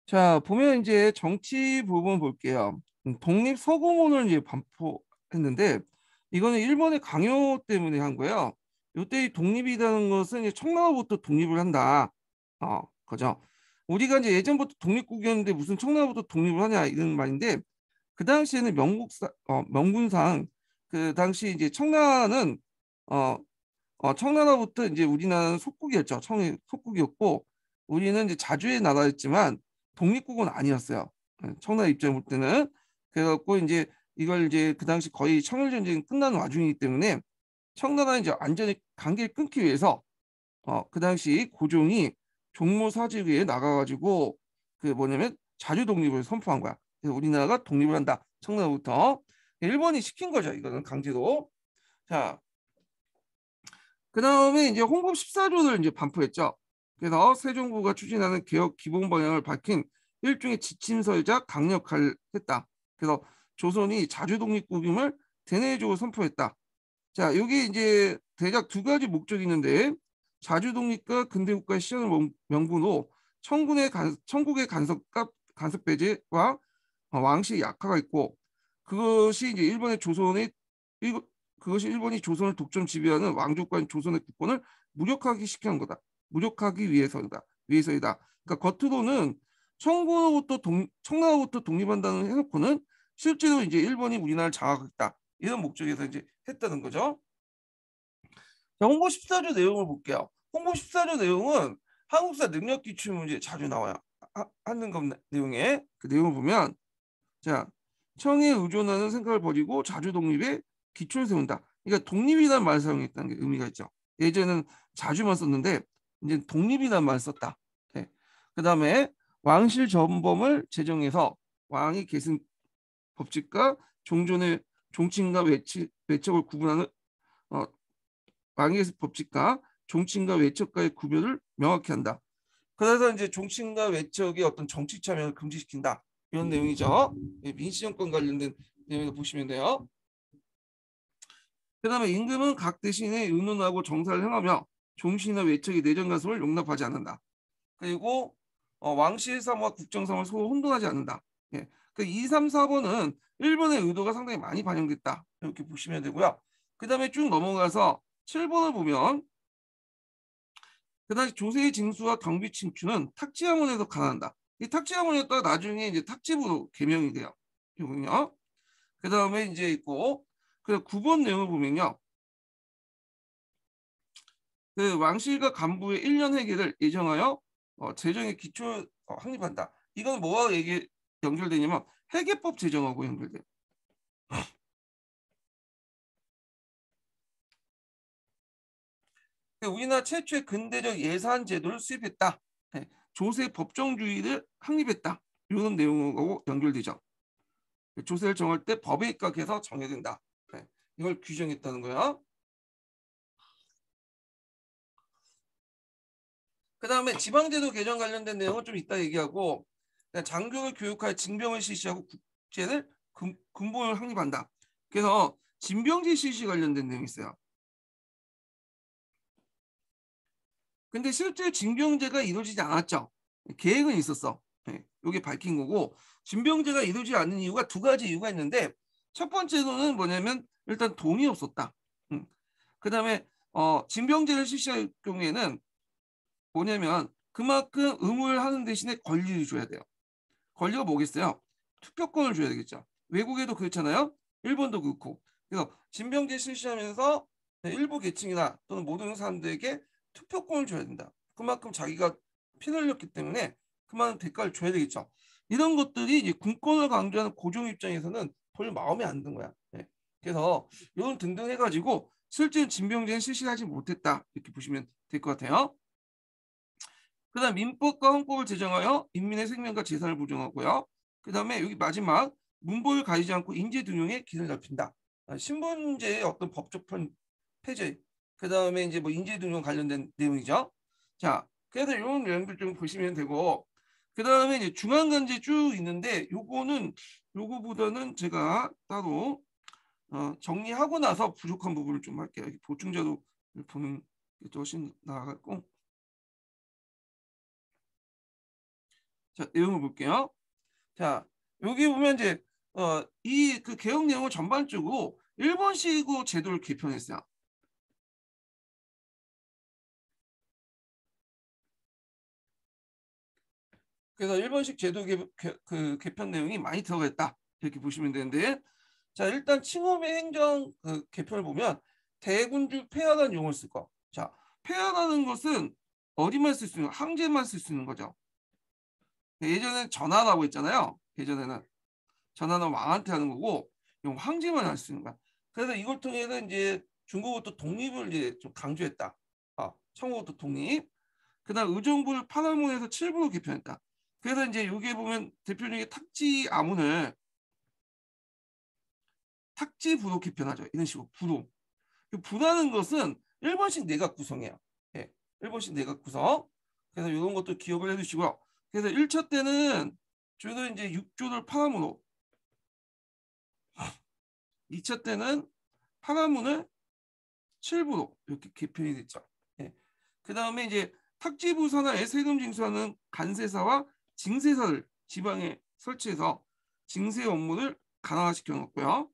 자, 보면 이제 정치 부분 볼게요. 독립서구문을 이제 반포했는데 이거는 일본의 강요 때문에 한 거예요. 이때 이 독립이라는 것은 이제 청나라부터 독립을 한다. 그죠? 우리가 이제 예전부터 독립국이었는데 무슨 청나라부터 독립을 하냐 이런 말인데 그 당시에는 명분상 그 당시 이제 청나라는 어, 청나라부터 이제 우리나라는 속국이었죠. 청이 속국이었고 우리는 이제 자주의 나라였지만 독립국은 아니었어요. 청나라 입장에 볼 때는 그래갖고 이제 이걸 이제 그 당시 거의 청일 전쟁이 끝난 와중이기 때문에 청나라는 이제 완전히 관계를 끊기 위해서 그 당시 고종이 종모사직위에 나가가지고 그 뭐냐면 자주 독립을 선포한 거야. 그래서 우리나라가 독립을 한다. 청나라부터 일본이 시킨 거죠. 이거는 강제로. 자, 그 다음에 이제 헌법 14조를 이제 반포했죠. 그래서 새 정부가 추진하는 개혁 기본 방향을 밝힌 일종의 지침서이자 강력할 했다. 그래서 조선이 자주 독립국임을 대내적으로 선포했다. 자, 여기 이제 대략 두 가지 목적이 있는데 자주 독립과 근대 국가의 시작을 명분으로 청국의 간섭 배제와 왕실 약화가 있고 그것이 이제 그것이 일본이 조선을 독점 지배하는 왕족과 조선의 국권을 무력화하기 시키는 거다. 무력화하기 위해서이다. 그러니까 겉으로는 청나라부터 독립한다는 해놓고는 실제로 이제 일본이 우리나라를 장악했다. 이런 목적에서 이제 했다는 거죠. 자, 홍보 14조 내용을 볼게요. 홍보 14조 내용은 한국사 능력 기출 문제 자주 나와요. 하는 것 내용에 그 내용을 보면 자, 청에 의존하는 생각을 버리고 자주 독립에 기초를 세운다. 그러니까 독립이라는 말을 사용했다는 게 의미가 있죠. 예전에는 자주만 썼는데 이제 독립이라는 말을 썼다. 네. 그다음에 왕실 전범을 제정해서 왕이 계승 법칙과 종전의 종친과 외척을 구분하는 어, 왕의 법칙과 종친과 외척과의 구별을 명확히 한다. 그래서 이제 종친과 외척의 어떤 정치 참여를 금지시킨다. 이런 내용이죠. 예, 민주정권 관련된 내용을 보시면 돼요. 그다음에 임금은 각 대신에 의논하고 정사를 행하며 종신이나 외척의 내정 간섭을 용납하지 않는다. 그리고 왕실 사무와 국정 사무를 서로 혼돈하지 않는다. 예. 그 2, 3, 4번은 일본의 의도가 상당히 많이 반영됐다. 이렇게 보시면 되고요. 그다음에 쭉 넘어가서 7번을 보면 그 당시 조세의 징수와 경비 징수는 탁지하문에서 가능한다. 이 탁지하문에다가 나중에 이제 탁지부로 개명이 돼요. 이거요. 그 다음에 이제 있고 그 9번 내용을 보면요. 그 왕실과 간부의 1년 회계를 예정하여 재정의 기초 확립한다. 이건 뭐와 연결되냐면 회계법 제정하고 연결돼요. 우리나라 최초의 근대적 예산 제도를 수립했다. 네. 조세 법정주의를 확립했다. 이런 내용하고 연결되죠. 조세를 정할 때 법에 입각해서 정해진다. 네. 이걸 규정했다는 거야. 그 다음에 지방제도 개정 관련된 내용은 좀 이따 얘기하고 장교를 교육할 징병을 실시하고 국제를 군복을 확립한다. 그래서 징병제 실시 관련된 내용이 있어요. 근데 실제 징병제가 이루어지지 않았죠. 계획은 있었어. 네, 이게 밝힌 거고 징병제가 이루어지지 않는 이유가 두 가지 이유가 있는데 첫 번째로는 뭐냐면 일단 돈이 없었다. 그다음에 징병제를 실시할 경우에는 뭐냐면 그만큼 의무를 하는 대신에 권리를 줘야 돼요. 권리가 뭐겠어요? 투표권을 줘야 되겠죠. 외국에도 그렇잖아요. 일본도 그렇고. 그래서 징병제 실시하면서 일부 계층이나 또는 모든 사람들에게 투표권을 줘야 된다. 그만큼 자기가 피를 흘렸기 때문에 그만한 대가를 줘야 되겠죠. 이런 것들이 이제 군권을 강조하는 고종 입장에서는 별 마음에 안 든 거야. 네. 그래서 이런 등등 해가지고 실제 징병제는 실시하지 못했다. 이렇게 보시면 될 것 같아요. 그다음 민법과 헌법을 제정하여 인민의 생명과 재산을 보존하고요. 그다음에 여기 마지막 문법을 가리지 않고 인재 등용에 기준을 잡힌다. 신분제의 어떤 법적 폐지. 그다음에 이제 뭐 인재 등용 관련된 내용이죠. 자, 그래서 이런 내용들 좀 보시면 되고 그다음에 이제 중앙관제 쭉 있는데 요거보다는 제가 따로 정리하고 나서 부족한 부분을 좀 할게요. 보충자료 보는 게 훨씬 나아갔고 자, 내용을 볼게요. 자, 여기 보면 이제 이 그 개혁 내용을 전반적으로 일본식으로 제도를 개편했어요. 그래서 일본식 제도 그 개편 내용이 많이 들어가 있다. 이렇게 보시면 되는데, 자, 일단 칭호의 행정 그 개편을 보면 대군주 폐하라는 용어를 쓸 거. 자, 폐하라는 것은 어디만 쓸 수 있는 항제만 쓸 수 있는 거죠. 예전에는 전하라고 했잖아요. 예전에는 전하는 왕한테 하는 거고, 용 황제만 할 수 있는 거야. 그래서 이걸 통해서 이제 중국부터 독립을 이제 좀 강조했다. 청구부터 독립. 그다음 의정부를 파라문에서 칠부로 개편했다. 그래서 이제 여기에 보면 대표적인 탁지 아문을 탁지부로 개편하죠. 이런 식으로 부로. 부라는 것은 일본식 내각 구성이에요. 예, 일본식 내각 구성. 그래서 이런 것도 기억을 해두시고요. 그래서 1차 때는 주로 이제 6조를 파라문으로, 2차 때는 파라문을 7부로 이렇게 개편이 됐죠. 예. 그 다음에 이제 탁지부 산하에 세금 징수하는 간세사와 징세사를 지방에 설치해서 징세 업무를 간화시켜 놓고요.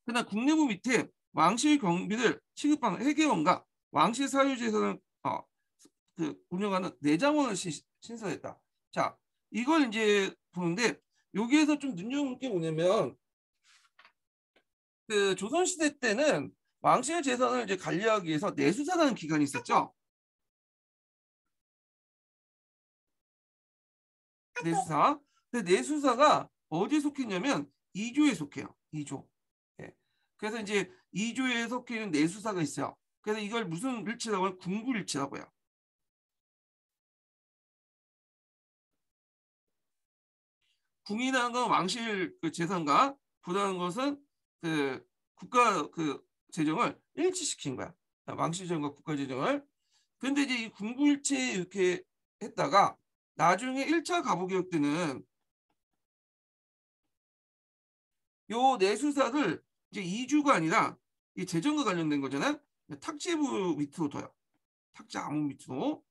그다음 국내부 밑에 왕실 경비를 취급하는 회계원과 왕실 사유재산을 운영하는 내장원을 신설했다. 자, 이걸 이제 보는데 여기에서 좀 눈여볼 게 뭐냐면 그 조선시대 때는 왕실 재산을 이제 관리하기 위해서 내수사라는 기관이 있었죠. 내수사. 근데 내수사가 어디에 속했냐면 2조에 속해요. 2조. 예. 그래서 이제 2조에 속해 있는 내수사가 있어요. 그래서 이걸 무슨 일치라고 해요? 군부일치라고 해요. 궁이라는 건 왕실 그 재산과 부라는 것은 그 국가 그 재정을 일치시킨 거야. 왕실 재정과 국가 재정을. 근데 이제 이 군부일치 이렇게 했다가 나중에 1차 가부개혁 때는 요 내수사를 이제 2주가 아니라 이 재정과 관련된 거잖아요. 탁지부 밑으로 둬요. 탁지 아무 밑으로.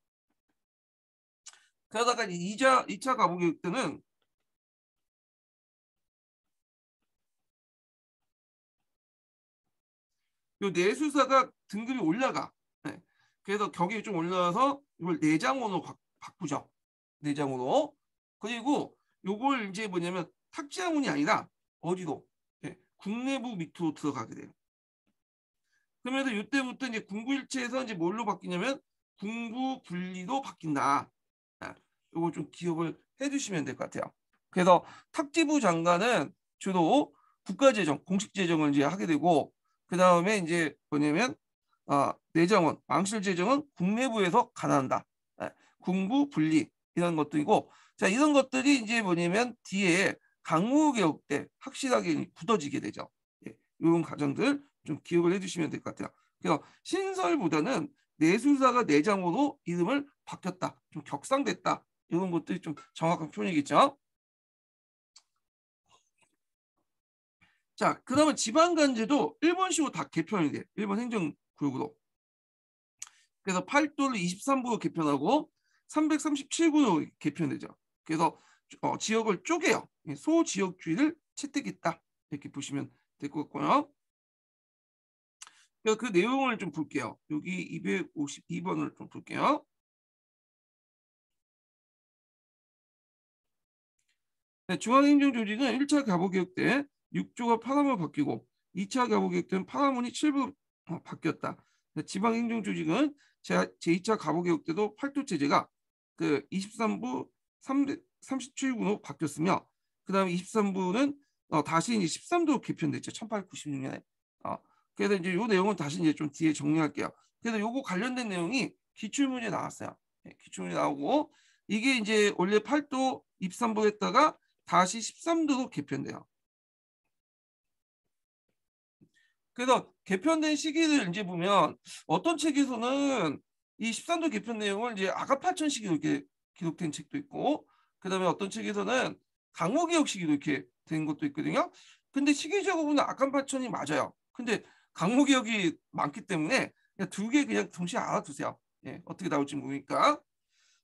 그러다가 2차 가부개혁 때는 요 내수사가 등급이 올라가. 네. 그래서 격이 좀 올라서 이걸 내장으로 바꾸죠. 내장으로. 그리고 요걸 이제 뭐냐면 탁지하문이 아니라 어디로? 네. 국내부 밑으로 들어가게 돼요. 그러면서 이때부터 이제 군부일체에서 이제 뭘로 바뀌냐면 군부 분리로 바뀐다. 요거 좀 기억을 해두시면 될 것 같아요. 그래서 탁지부 장관은 주로 국가재정, 공식재정을 이제 하게 되고 그 다음에 이제 뭐냐면 내정원, 왕실재정은 국내부에서 관할한다. 군부 분리 이런 것들이고 자 이런 것들이 이제 뭐냐면 뒤에 강무개혁 때 확실하게 굳어지게 되죠. 예, 이런 과정들 좀 기억을 해주시면 될 것 같아요. 그래서 신설보다는 내수사가 내장으로 이름을 바뀌었다, 좀 격상됐다 이런 것들이 좀 정확한 표현이겠죠. 자, 그다음에 지방간제도 일본식으로 다 개편이 돼. 일본 행정구역으로. 그래서 8도를 23부로 개편하고 337구로 개편되죠. 그래서 지역을 쪼개요. 소지역주의를 채택했다. 이렇게 보시면 될 것 같고요. 그 내용을 좀 볼게요. 여기 252번을 좀 볼게요. 네, 중앙행정조직은 1차 가부개혁 때 6조가 파라문으로 바뀌고 2차 가부개혁 때는 파라문이 7부로 바뀌었다. 지방행정조직은 제2차 가부개혁 때도 8도 체제가 그 23부 37구로 바뀌었으며 그 다음에 23부는 다시 이제 13도 개편됐죠. 1896년에. 그래서 이제 이 내용은 다시 이제 좀 뒤에 정리할게요. 그래서 요거 관련된 내용이 기출문제 나왔어요. 네, 기출문제 나오고 이게 이제 원래 8도 입산부 했다가 다시 13도로 개편돼요. 그래서 개편된 시기를 이제 보면 어떤 책에서는 이 13도 개편 내용을 이제 아가파천 시기로 이렇게 기록된 책도 있고 그다음에 어떤 책에서는 강호개혁 시기로 이렇게 된 것도 있거든요. 근데 시기적으로 보면 아간파천이 맞아요. 근데 강호개혁이 많기 때문에 그냥 두 개 그냥 동시에 알아두세요. 예, 어떻게 나올지 모르니까.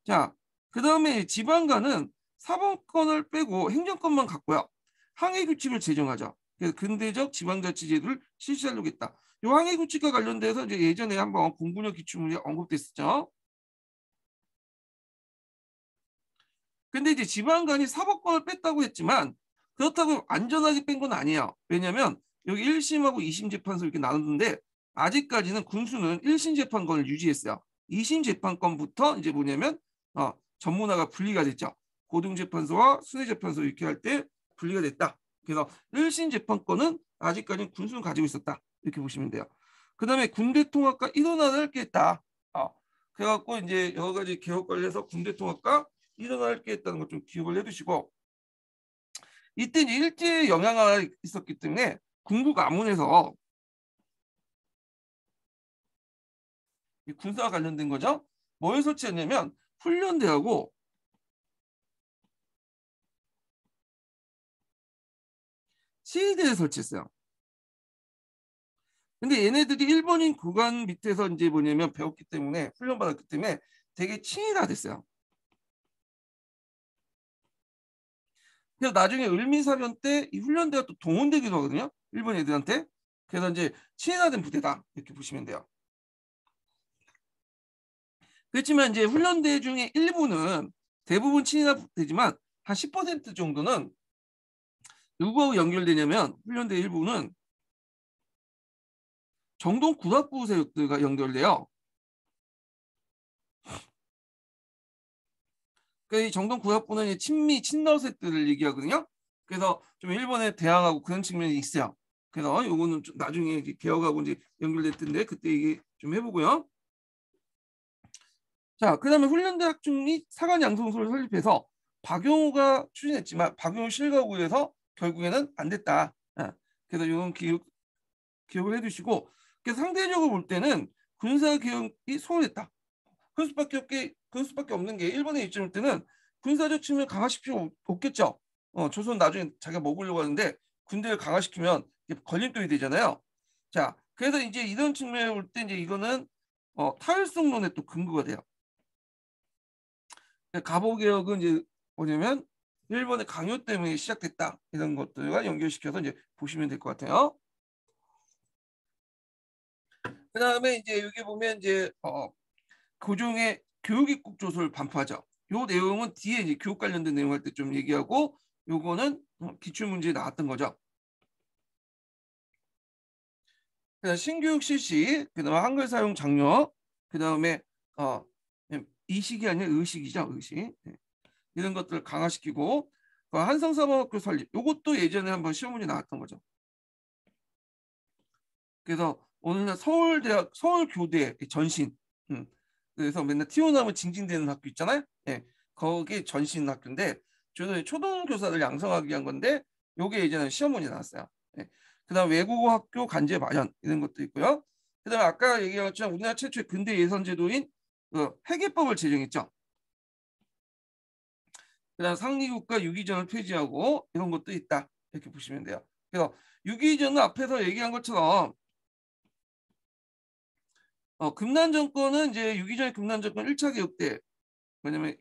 자, 그 다음에 지방간은 사법권을 빼고 행정권만 갖고요. 항해 규칙을 제정하죠. 그래서 근대적 지방자치제도를 실시하려고 했다. 이 항해 규칙과 관련돼서 이제 예전에 한번 공군력 기출문제 언급됐었죠. 근데 이제 지방간이 사법권을 뺐다고 했지만 그렇다고 안전하게 뺀 건 아니에요. 왜냐하면 여기 1심하고 2심 재판소 이렇게 나눴는데 아직까지는 군수는 1심 재판권을 유지했어요. 2심 재판권부터 이제 뭐냐면 전문화가 분리가 됐죠. 고등재판소와 수뇌재판소 이렇게 할 때 분리가 됐다. 그래서 1심 재판권은 아직까지는 군수는 가지고 있었다. 이렇게 보시면 돼요. 그 다음에 군대 통합과 일원화를 했다. 그래갖고 이제 여러 가지 개혁 관련해서 군대 통합과 일어날 게 있다는 걸 좀 기억을 해두시고 이때 이제 일제의 영향이 있었기 때문에 군부 가문에서 군사와 관련된 거죠. 뭘 설치했냐면 훈련대하고 시위대를 설치했어요. 근데 얘네들이 일본인 구간 밑에서 이제 뭐냐면 배웠기 때문에 훈련받았기 때문에 되게 친위가 됐어요. 그래서 나중에 을미사변 때 이 훈련대가 또 동원되기도 하거든요. 일본 애들한테. 그래서 이제 친위화된 부대다 이렇게 보시면 돼요. 그렇지만 이제 훈련대 중에 일부는 대부분 친위화되지만 한 10% 정도는 누구하고 연결되냐면 훈련대 일부는 정동 군악부 세력들과 연결돼요. 그러니까 이 정동 군악부는 친미 친러세들을 얘기하거든요. 그래서 좀 일본에 대항하고 그런 측면이 있어요. 그래서 요거는 좀 나중에 개혁하고 이제 연결됐던데 그때 얘기 좀 해보고요. 자, 그다음에 훈련대 학중이 사관 양성소를 설립해서 박용호가 추진했지만 박용호 실가구에서 결국에는 안 됐다. 그래서 이건 기억을 해두시고, 그래서 상대적으로 볼 때는 군사 개혁이 소홀했다. 그럴 수밖에 없는 게 일본의 입장일 때는 군사적 측면 강화시킬 필요 없겠죠. 조선 나중에 자기가 먹으려고 하는데 군대를 강화시키면 걸림돌이 되잖아요. 자, 그래서 이제 이런 측면에 볼 때 이제 이거는 타율성론의 또 근거가 돼요. 갑오 개혁은 이제 뭐냐면 일본의 강요 때문에 시작됐다 이런 것들과 연결시켜서 이제 보시면 될 것 같아요. 그다음에 이제 여기 보면 이제 고종의 교육입국 조서를 반포하죠. 요 내용은 뒤에 이제 교육 관련된 내용 할 때 좀 얘기하고 요거는 기출 문제에 나왔던 거죠. 그다음 신교육 실시, 그다음에 한글 사용 장려, 그다음에 이식이 아니라 의식이죠, 의식. 네. 이런 것들을 강화시키고 한성사범학교 설립. 요것도 예전에 한번 시험 문제 나왔던 거죠. 그래서 오늘날 서울대학 서울교대 전신 그래서 맨날 튀어나오면 징징대는 학교 있잖아요. 예, 거기 전신 학교인데 저는 초등교사들 양성하기 위한 건데 요게 예전에 시험 문제 나왔어요. 예. 그다음 외국어 학교 간제 마련 이런 것도 있고요. 그다음에 아까 얘기한 것처럼 우리나라 최초의 근대 예선 제도인 회계법을 제정했죠. 그다음 상리국가 유기전을 폐지하고 이런 것도 있다 이렇게 보시면 돼요. 그래서 유기전은 앞에서 얘기한 것처럼 금난 정권은 이제 유기전의 금난 정권 1차 개혁 때 왜냐면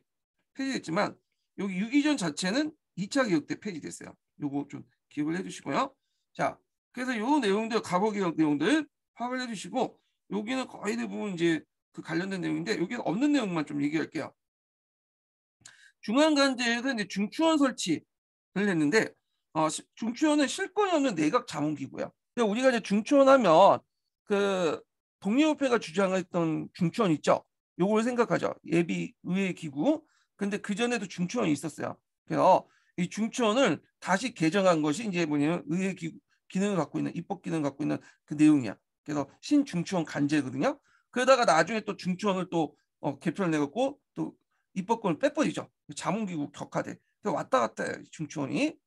폐지됐지만 여기 유기전 자체는 2차 개혁 때 폐지됐어요. 요거 좀 기억을 해주시고요. 자, 그래서 요 내용들 갑오 개혁 내용들 파악을 해주시고 여기는 거의 대부분 이제 그 관련된 내용인데 여기는 없는 내용만 좀 얘기할게요. 중앙간제에서 이제 중추원 설치를 했는데 중추원은 실권이 없는 내각 자문기구예요. 근데 우리가 이제 중추원 하면 그 독립협회가 주장했던 중추원 있죠. 요걸 생각하죠. 예비 의회 기구. 근데 그 전에도 중추원이 있었어요. 그래서 이 중추원을 다시 개정한 것이 이제 뭐냐면 의회 기구 기능을 갖고 있는 입법 기능을 갖고 있는 그 내용이야. 그래서 신중추원 간제거든요. 그러다가 나중에 또 중추원을 또 개편을 내갖고 또 입법권을 빼버리죠. 자문기구 격화돼. 그래서 왔다 갔다 해요, 중추원이.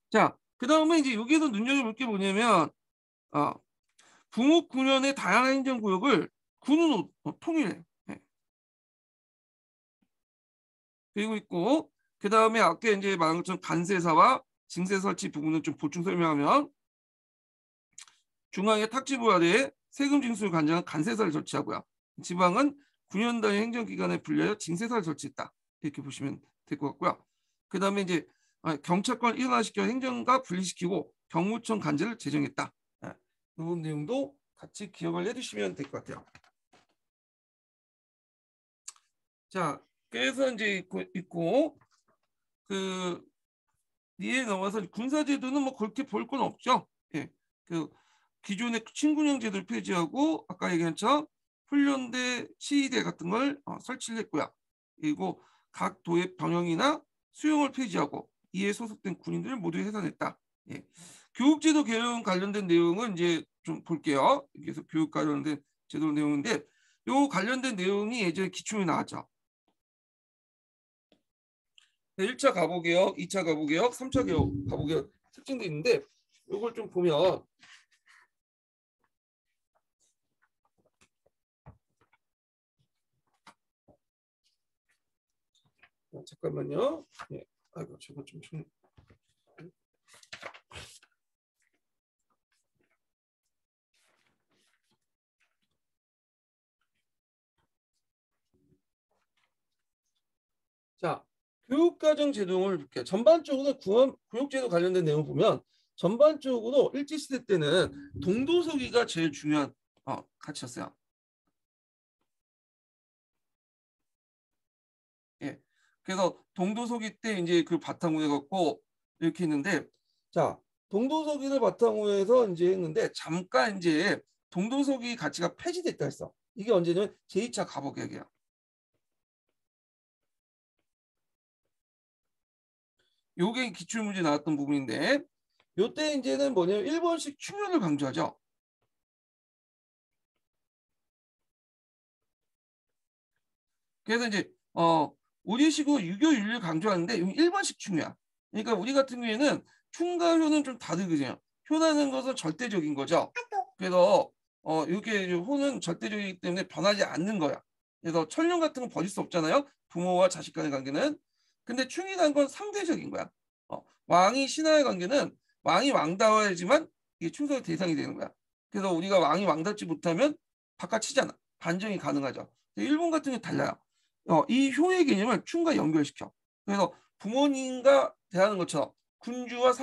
자, 그 다음에 이제 여기서 눈여겨볼 게 뭐냐면 북옥 9년의 다양한 행정구역을 군으로 통일해요. 네. 그리고 있고 그 다음에 아까 이제 말한 것처럼 간세사와 징세 설치 부분을 좀 보충 설명하면 중앙의 탁지부 아래에 세금 징수를 관장한 간세사를 설치하고요. 지방은 9년 단위 행정기관에 분리하여 징세사를 설치했다. 이렇게 보시면 될 것 같고요. 그 다음에 이제 경찰권을 일원화시켜 행정과 분리시키고 경무청 간제를 제정했다. 이런 내용도 같이 기억을 해두시면 될 것 같아요. 자, 그래서 이제 있고 그 이에 넘어서 군사제도는 뭐 그렇게 볼 건 없죠. 예, 그 기존의 친군형 제도를 폐지하고 아까 얘기한 것처럼 훈련대, 시위대 같은 걸 설치를 했고요. 그리고 각 도의 병영이나 수용을 폐지하고 이에 소속된 군인들을 모두 해산했다. 예. 교육제도 개혁 관련된 내용은 이제 좀 볼게요. 그래서 교육 관련된 제도 내용인데 요 관련된 내용이 예전에 기출에 나왔죠. 1차 가보개혁, 2차 가보개혁, 3차 가보개혁 특징도 있는데 이걸 좀 보면 잠깐만요. 예. 아이고 저거 좀 자, 교육과정 제도를 볼게요. 전반적으로 교육제도 관련된 내용을 보면 전반적으로 일제시대 때는 동도서기가 제일 중요한 가치였어요. 예. 그래서 동도서기 때 이제 그 바탕으로 해갖고 이렇게 했는데 자, 동도서기를 바탕으로 해서 이제 했는데 잠깐 이제 동도서기 가치가 폐지됐다 했어. 이게 언제냐면 제2차 가보개혁이야. 요게 기출문제 나왔던 부분인데 요때 이제는 뭐냐면 1번씩 충혈을 강조하죠. 그래서 이제 우리식으로 유교 윤리를 강조하는데 1번씩 충효야. 그러니까 우리 같은 경우에는 충과 효는 좀 다르거든요. 효라는 것은 절대적인 거죠. 그래서 이게 효는 절대적이기 때문에 변하지 않는 거야. 그래서 천륜 같은 건 버릴 수 없잖아요. 부모와 자식 간의 관계는. 근데 충이라는 건 상대적인 거야. 왕이 신하의 관계는 왕이 왕다워야지만 이게 충성의 대상이 되는 거야. 그래서 우리가 왕이 왕답지 못하면 바꿔치잖아. 반정이 가능하죠. 일본 같은 경우 달라요. 이 효의 개념을 충과 연결시켜. 그래서 부모님과 대하는 것처럼 군주와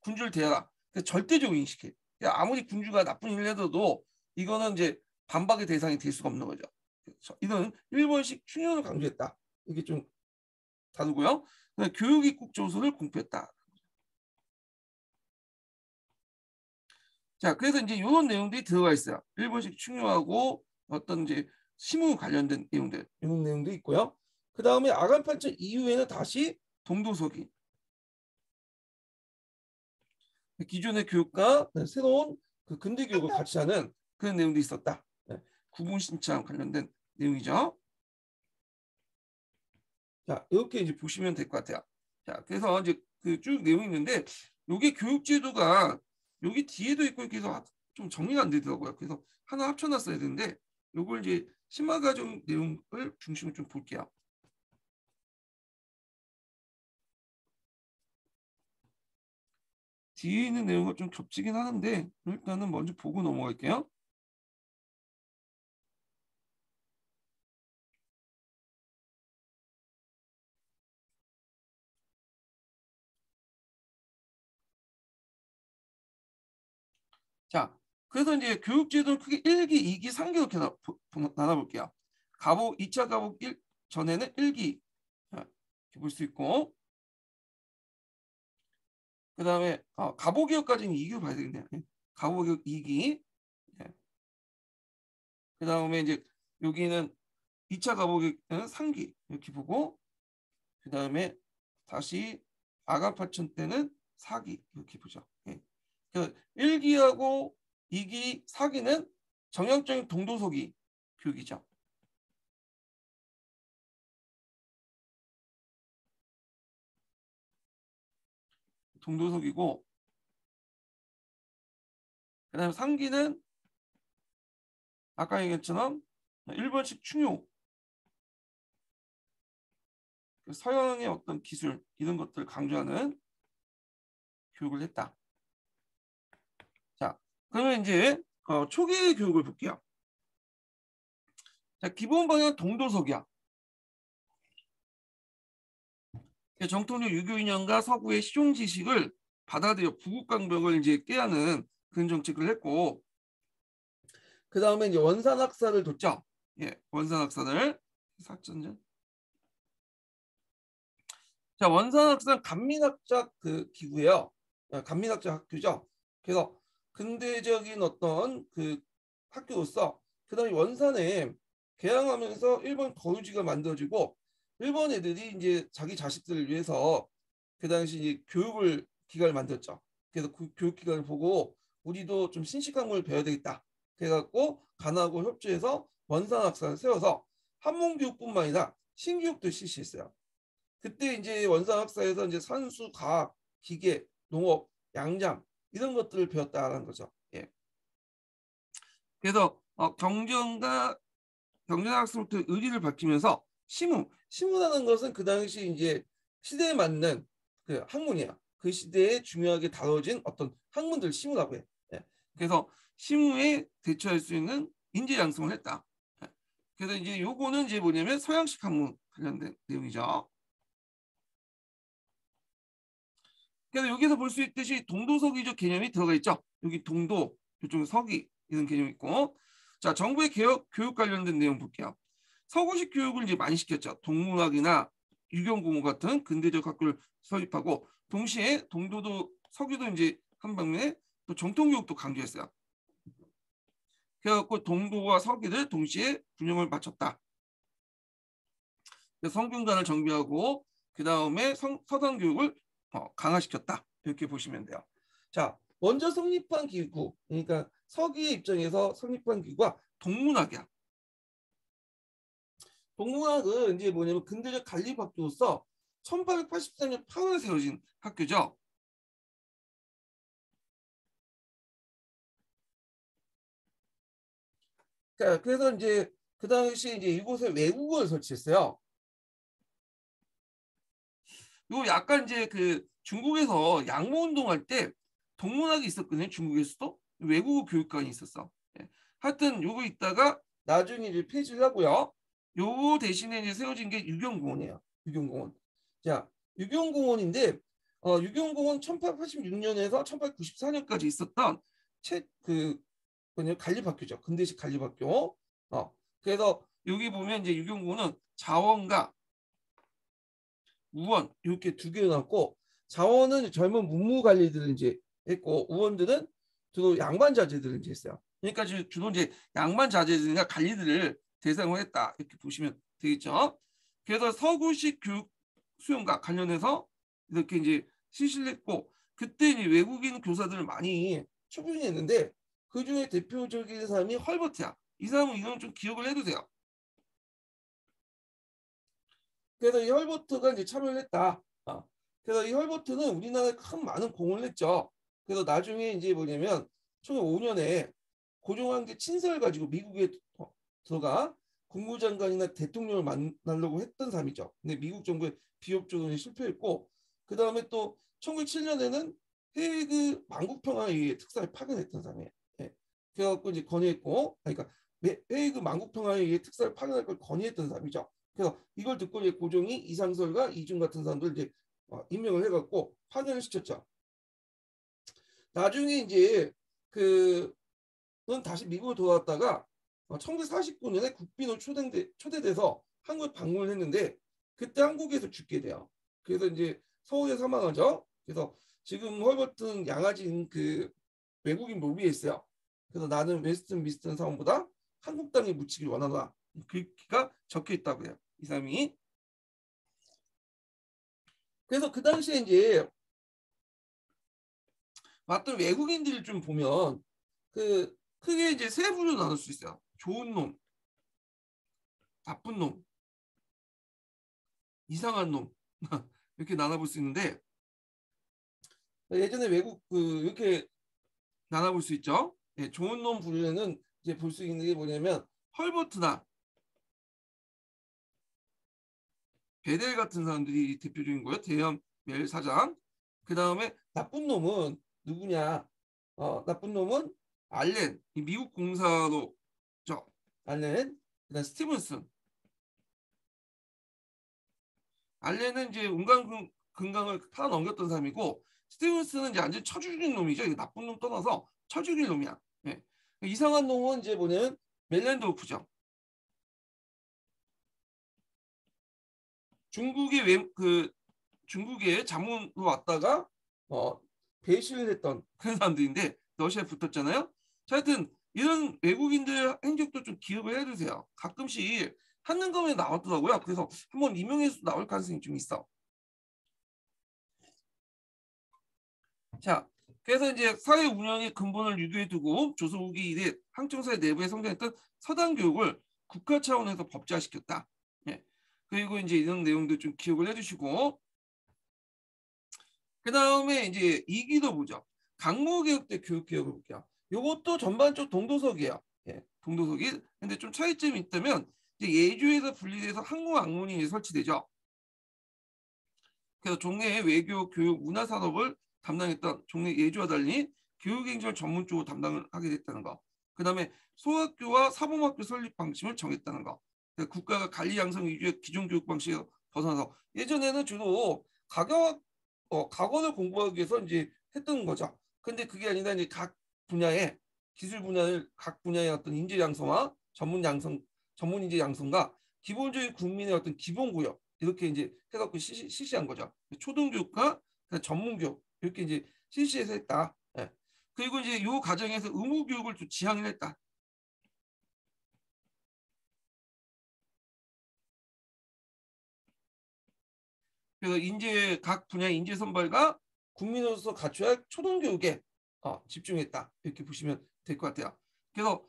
군주를 대하라. 절대적으로 인식해. 아무리 군주가 나쁜 일을 해도 이거는 이제 반박의 대상이 될 수가 없는 거죠. 이건 일본식 충효를 강조했다. 이게 좀 다르고요. 교육 입국 조서를 공표했다. 자, 그래서 이제 이런 내용들이 들어가 있어요. 일본식 충효하고 어떤 이제 시무 관련된 내용들, 이런 내용도 있고요. 그 다음에 아간판천 이후에는 다시 동도서기, 기존의 교육과 새로운 그 근대 교육을 같이 하는 그런 내용도 있었다. 구분 신청 관련된 내용이죠. 자, 이렇게 이제 보시면 될 것 같아요. 자, 그래서 이제 그 쭉 내용이 있는데 요게 교육제도가 여기 뒤에도 있고 이렇게 해서 좀 정리가 안 되더라고요. 그래서 하나 합쳐놨어야 되는데 요걸 이제 심화과정 내용을 중심으로 좀 볼게요. 뒤에 있는 내용과 좀 겹치긴 하는데 일단은 먼저 보고 넘어갈게요. 자, 그래서 이제 교육제도는 크게 1기, 2기, 3기 이렇게 나눠볼게요. 가복 2차 가복 전에는 1기 볼 수 있고 그 다음에 가보기역까지는 2기 봐야 되겠네요. 가보기역 2기. 그 다음에 이제 여기는 2차 가보기역은 3기 이렇게 보고 그 다음에 다시 아간파천 때는 4기 이렇게 보죠. 그 1기하고 2기, 4기는 정형적인 동도서기 교육이죠. 동도서기고 그 다음에 3기는 아까 얘기했처럼 일본식 충효 서양의 어떤 기술 이런 것들을 강조하는 교육을 했다. 자, 그러면 이제 초기 교육을 볼게요. 자, 기본 방향 동도서기야. 정통적 유교 인연과 서구의 실용 지식을 받아들여 부국강병을 이제 깨하는 그런 정책을 했고, 그 다음에 이제 원산학사를 뒀죠. 예, 원산학사를 사전전. 자, 원산학사는 간민학자 그 기구예요. 간민학자 학교죠. 그래서 근대적인 어떤 그 학교로서 그다음에 원산에 개항하면서 일본 거주지가 만들어지고 일본 애들이 이제 자기 자식들을 위해서 그 당시 이제 교육을 기관을 만들었죠. 그래서 그 교육 기관을 보고 우리도 좀 신식학문을 배워야 되겠다. 그래갖고 간하고 협조해서 원산학사를 세워서 한문교육뿐만 아니라 신교육도 실시했어요. 그때 이제 원산학사에서 이제 산수, 과학, 기계, 농업, 양장 이런 것들을 배웠다라는 거죠. 예. 그래서 경전학으로부터 의리를 밝히면서 시무라는 것은 그 당시 이제 시대에 맞는 그 학문이야. 그 시대에 중요하게 다뤄진 어떤 학문들 시무라고 해. 예. 그래서 시무에 대처할 수 있는 인재 양성을 했다. 예. 그래서 이제 요거는 이제 뭐냐면 서양식 학문 관련된 내용이죠. 그래서 여기서 볼 수 있듯이 동도서기적 개념이 들어가 있죠. 여기 동도, 이쪽 서기 이런 개념이 있고, 자, 정부의 개혁 교육 관련된 내용 볼게요. 서구식 교육을 이제 많이 시켰죠. 동문학이나 유경공업 같은 근대적 학교를 설립하고, 동시에 동도도 서기도 이제 한 방면에 또 정통교육도 강조했어요. 그래갖고 동도와 서기를 동시에 균형을 맞췄다. 성균관을 정비하고 그 다음에 서당 교육을 강화시켰다. 이렇게 보시면 돼요. 자, 먼저 성립한 기구, 그러니까 서기의 입장에서 성립한 기구가 동문학이야. 동문학은 이제 뭐냐면 근대적 관리학교로서 1883년 8월에 세워진 학교죠. 그래서 이제 그 당시 이제 이곳에 외국어를 설치했어요. 요 약간 이제 그 중국에서 양모 운동할 때 동문학이 있었거든요. 중국에서도 외국어 교육관이 있었어. 예. 하여튼 요거 있다가 나중에 이제 폐지를 하고요. 요 대신에 이제 세워진 게 유경공원이에요. 유경공원. 자, 유경공원인데 유경공원 1886년에서 1894년까지 있었던 그 뭐냐 관립학교죠. 근대식 관립학교. 그래서 여기 보면 이제 유경공원은 자원과 우원 이렇게 두 개 나왔고 자원은 젊은 문무 관리들을 이제 했고 우원들은 주로 양반 자제들을 이제 했어요. 그러니까 주로 이제 양반 자제들이나 관리들을 대상으로 했다 이렇게 보시면 되겠죠. 그래서 서구식 교육 수용과 관련해서 이렇게 이제 실시를 했고 그때 이제 외국인 교사들을 많이 초빙했는데 그 중에 대표적인 사람이 헐버트야. 이 사람은 이건 좀 기억을 해도 돼요. 그래서 이 헐버트가 이제 참여를 했다. 그래서 이 헐버트는 우리나라에 큰 많은 공을 했죠. 그래서 나중에 이제 뭐냐면 1905년에 고종황제 친서를 가지고 미국에 들어가 국무장관이나 대통령을 만나려고 했던 사람이죠. 근데 미국 정부의 비협조는 실패했고 그 다음에 또 1907년에는 헤이그 만국평화회의의 특사를 파견했던 사람이에요. 예. 그래갖고 이제 건의했고, 그러니까 헤이그 만국평화회의의 특사를 파견할 걸 건의했던 사람이죠. 그래서 이걸 듣고 이제 고종이 이상설과 이중 같은 사람들 이제 임명을 해갖고 파견을 시켰죠. 나중에 이제 그는 다시 미국을 돌아왔다가 1949년에 국빈으로 초대돼서 한국에 방문을 했는데 그때 한국에서 죽게 돼요. 그래서 이제 서울에 사망하죠. 그래서 지금 헐버트는 양아진 그 외국인 로비에 있어요. 그래서 나는 웨스턴 미스턴 사원보다 한국 땅에 묻히길 원하다. 그가 적혀 있다고 해요. 이 사람이. 그래서 그 당시에 이제 왔던 외국인들을 좀 보면 그 크게 이제 세 부류로 나눌 수 있어요. 좋은 놈, 나쁜 놈, 이상한 놈 이렇게 나눠볼 수 있는데 예전에 외국 그 이렇게 나눠볼 수 있죠. 예, 좋은 놈 부류에는 이제 볼 수 있는 게 뭐냐면 헐버트나 베델 같은 사람들이 대표적인 거예요. 대형 멜 사장. 그 다음에 나쁜 놈은 누구냐? 나쁜 놈은 알렌, 미국 공사로 저 알렌. 그다음 스티븐슨. 알렌은 이제 금강을 타 넘겼던 사람이고 스티븐스는 이제 완전 쳐 죽인 놈이죠. 나쁜 놈 떠나서 쳐 죽일 놈이야. 예. 이상한 놈은 이제 뭐냐면 멜렌도프죠. 중국의 자문으로 왔다가 배신을 했던 그런 사람들인데 러시아에 붙었잖아요. 자, 하여튼 이런 외국인들 행적도 좀 기억을 해두세요. 가끔씩 한능검에 나왔더라고요. 그래서 한번 임용해서 나올 가능성이 좀 있어. 자, 그래서 이제 사회 운영의 근본을 유도해 두고 조선 후기 이래 항청사회 내부에 성장했던 서당 교육을 국가 차원에서 법제화시켰다. 예. 그리고 이제 이런 내용도 좀 기억을 해주시고, 그 다음에 이제 2기도 보죠. 강무개혁 때 교육개혁을 볼게요. 이것도 전반적 동도석이에요. 예, 동도석이. 근데 좀 차이점이 있다면 이제 예주에서 분리돼서 항공학문이 설치되죠. 그래서 종래의 외교, 교육, 문화 산업을 담당했던 종래 예주와 달리 교육행정을 전문 쪽으로 담당을 하게 됐다는 거. 그 다음에 소학교와 사범학교 설립 방침을 정했다는 거. 국가가 관리 양성 위주의 기존 교육 방식에 벗어나서 예전에는 주로 가관을 공부하기 위해서 이제 했던 거죠. 근데 그게 아니라 이제 각 분야의 기술 분야를 각 분야의 어떤 인재 양성화, 전문 인재 양성과 기본적인 국민의 어떤 기본 구역 이렇게 이제 해갖고 실시한 거죠. 초등교육과 전문교육 이렇게 이제 실시해서 했다. 예. 그리고 이제 요 과정에서 의무교육을 좀 지향을 했다. 그래서 각 분야의 인재 선발과 국민으로서 갖춰야 할 초등교육에 집중했다. 이렇게 보시면 될 것 같아요. 그래서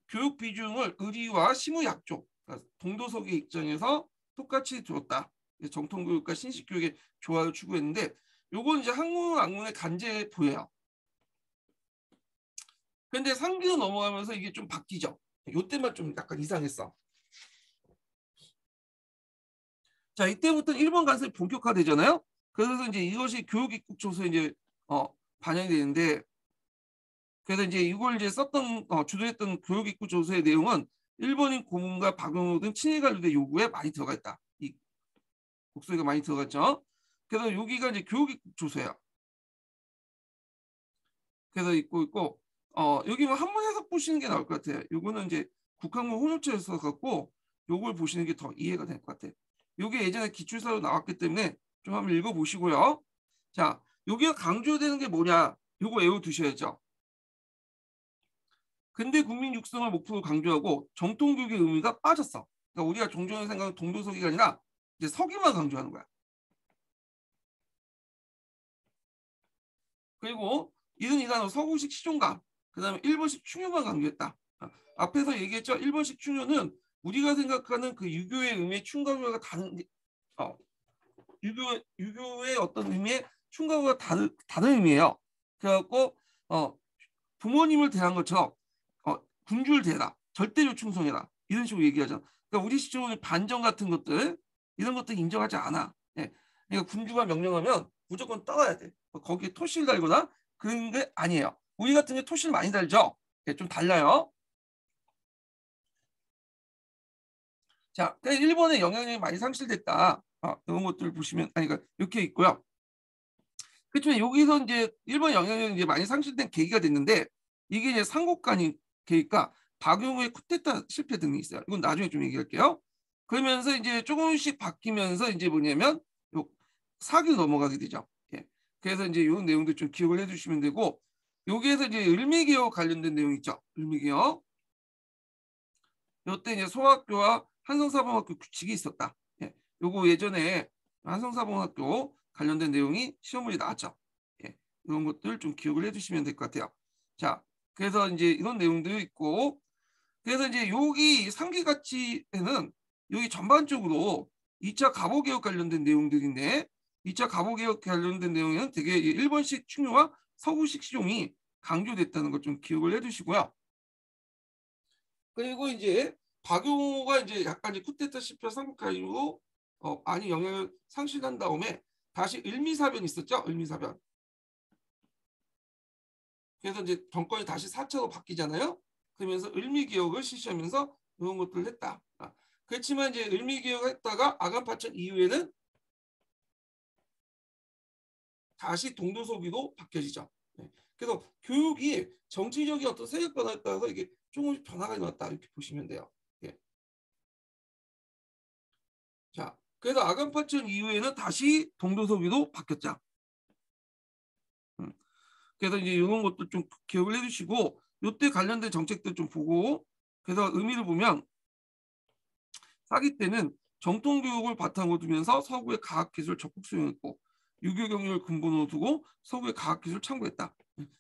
교육 비중을 의리와 시무약조, 그러니까 동도석의 입장에서 똑같이 두었다. 정통교육과 신식교육의 조화를 추구했는데 요건 이제 학문의 간제 보여요. 근데 상기로 넘어가면서 이게 좀 바뀌죠. 요때만 좀 약간 이상했어. 자, 이때부터 일본 간섭이 본격화되잖아요. 그래서 이제 이것이 교육입국조서에 이제 반영이 되는데, 그래서 이제 이걸 이제 주도했던 교육입국조서의 내용은 일본인 고문과 박용호 등 친일 관료의 요구에 많이 들어가 있다. 이 목소리가 많이 들어갔죠. 그래서 여기가 이제 교육입국조서예요. 그래서 있고 여기 뭐 한문 해석 보시는 게 나을 것 같아요. 요거는 이제 국학문 혼용체에서 갖고 요걸 보시는 게 더 이해가 될 것 같아요. 요게 예전에 기출사로 나왔기 때문에 좀 한번 읽어보시고요. 자, 여기가 강조되는 게 뭐냐? 요거 외워두셔야죠. 근대 국민 육성을 목표로 강조하고 정통교육의 의미가 빠졌어. 그러니까 우리가 종종 생각하는 동도서기가 아니라 이제 서기만 강조하는 거야. 그리고 이런 이단으로 서구식 시종감, 그 다음에 일본식 충효만 강조했다. 앞에서 얘기했죠. 일본식 충효는 우리가 생각하는 그 유교의 의미의 충가구가 다른 유교의 어떤 의미의 충가구가 다른 의미예요. 그래갖고 부모님을 대한 것처럼 군주를 대라, 절대로 충성해라 이런 식으로 얘기하잖아. 그러니까 우리 시점은 반정 같은 것들 이런 것들 인정하지 않아. 예. 그러니까 군주가 명령하면 무조건 따라야 돼. 거기에 토시를 달거나 그런 게 아니에요. 우리 같은 게 토시를 많이 달죠. 예, 좀 달라요. 자, 그러니까 일본의 영향력이 많이 상실됐다. 이런 것들 보시면 그러니까 이렇게 있고요. 그렇지만 여기서 이제 일본 영향력이 이제 많이 상실된 계기가 됐는데 이게 이제 삼국간이 계기가 박용우의 쿠데타 실패 등이 있어요. 이건 나중에 좀 얘기할게요. 그러면서 이제 조금씩 바뀌면서 이제 뭐냐면 요 사기로 넘어가게 되죠. 예. 그래서 이제 이 내용도 좀 기억을 해주시면 되고 여기에서 이제 을미개혁 관련된 내용 있죠. 을미개혁. 이때 이제 소학교와 한성사범학교 규칙이 있었다. 예. 요거 예전에 한성사범학교 관련된 내용이 시험문에 나왔죠. 예. 이런 것들 좀 기억을 해주시면 될 것 같아요. 자, 그래서 이제 이런 내용도 있고, 그래서 이제 여기 3기 가치에는 여기 전반적으로 2차 갑오개혁 관련된 내용들인데 2차 갑오개혁 관련된 내용에는 되게 일본식 충효와 서구식 시종이 강조됐다는 걸 좀 기억을 해두시고요. 그리고 이제 박용호가 이제 약간 이제 쿠데타 실패 삼국가이로 많이 영향을 상실한 다음에 다시 을미사변 있었죠. 을미사변. 그래서 이제 정권이 다시 4차로 바뀌잖아요. 그러면서 을미개혁을 실시하면서 이런 것들을 했다. 그렇지만 이제 을미개혁을 했다가 아간파천 이후에는 다시 동도서기로 바뀌어지죠. 네. 그래서 교육이 정치적인 어떤 세력 변화에 따라서 이게 조금씩 변화가 일어났다 이렇게 보시면 돼요. 예. 자, 그래서 아간파천 이후에는 다시 동도서기로 바뀌었죠. 그래서 이제 이런 것도 좀 기억을 해주시고 이때 관련된 정책들 좀 보고 그래서 의미를 보면 사기 때는 정통 교육을 바탕으로 두면서 서구의 과학기술 적극 수용했고 유교 경영을 근본으로 두고 서구의 과학기술 참고했다.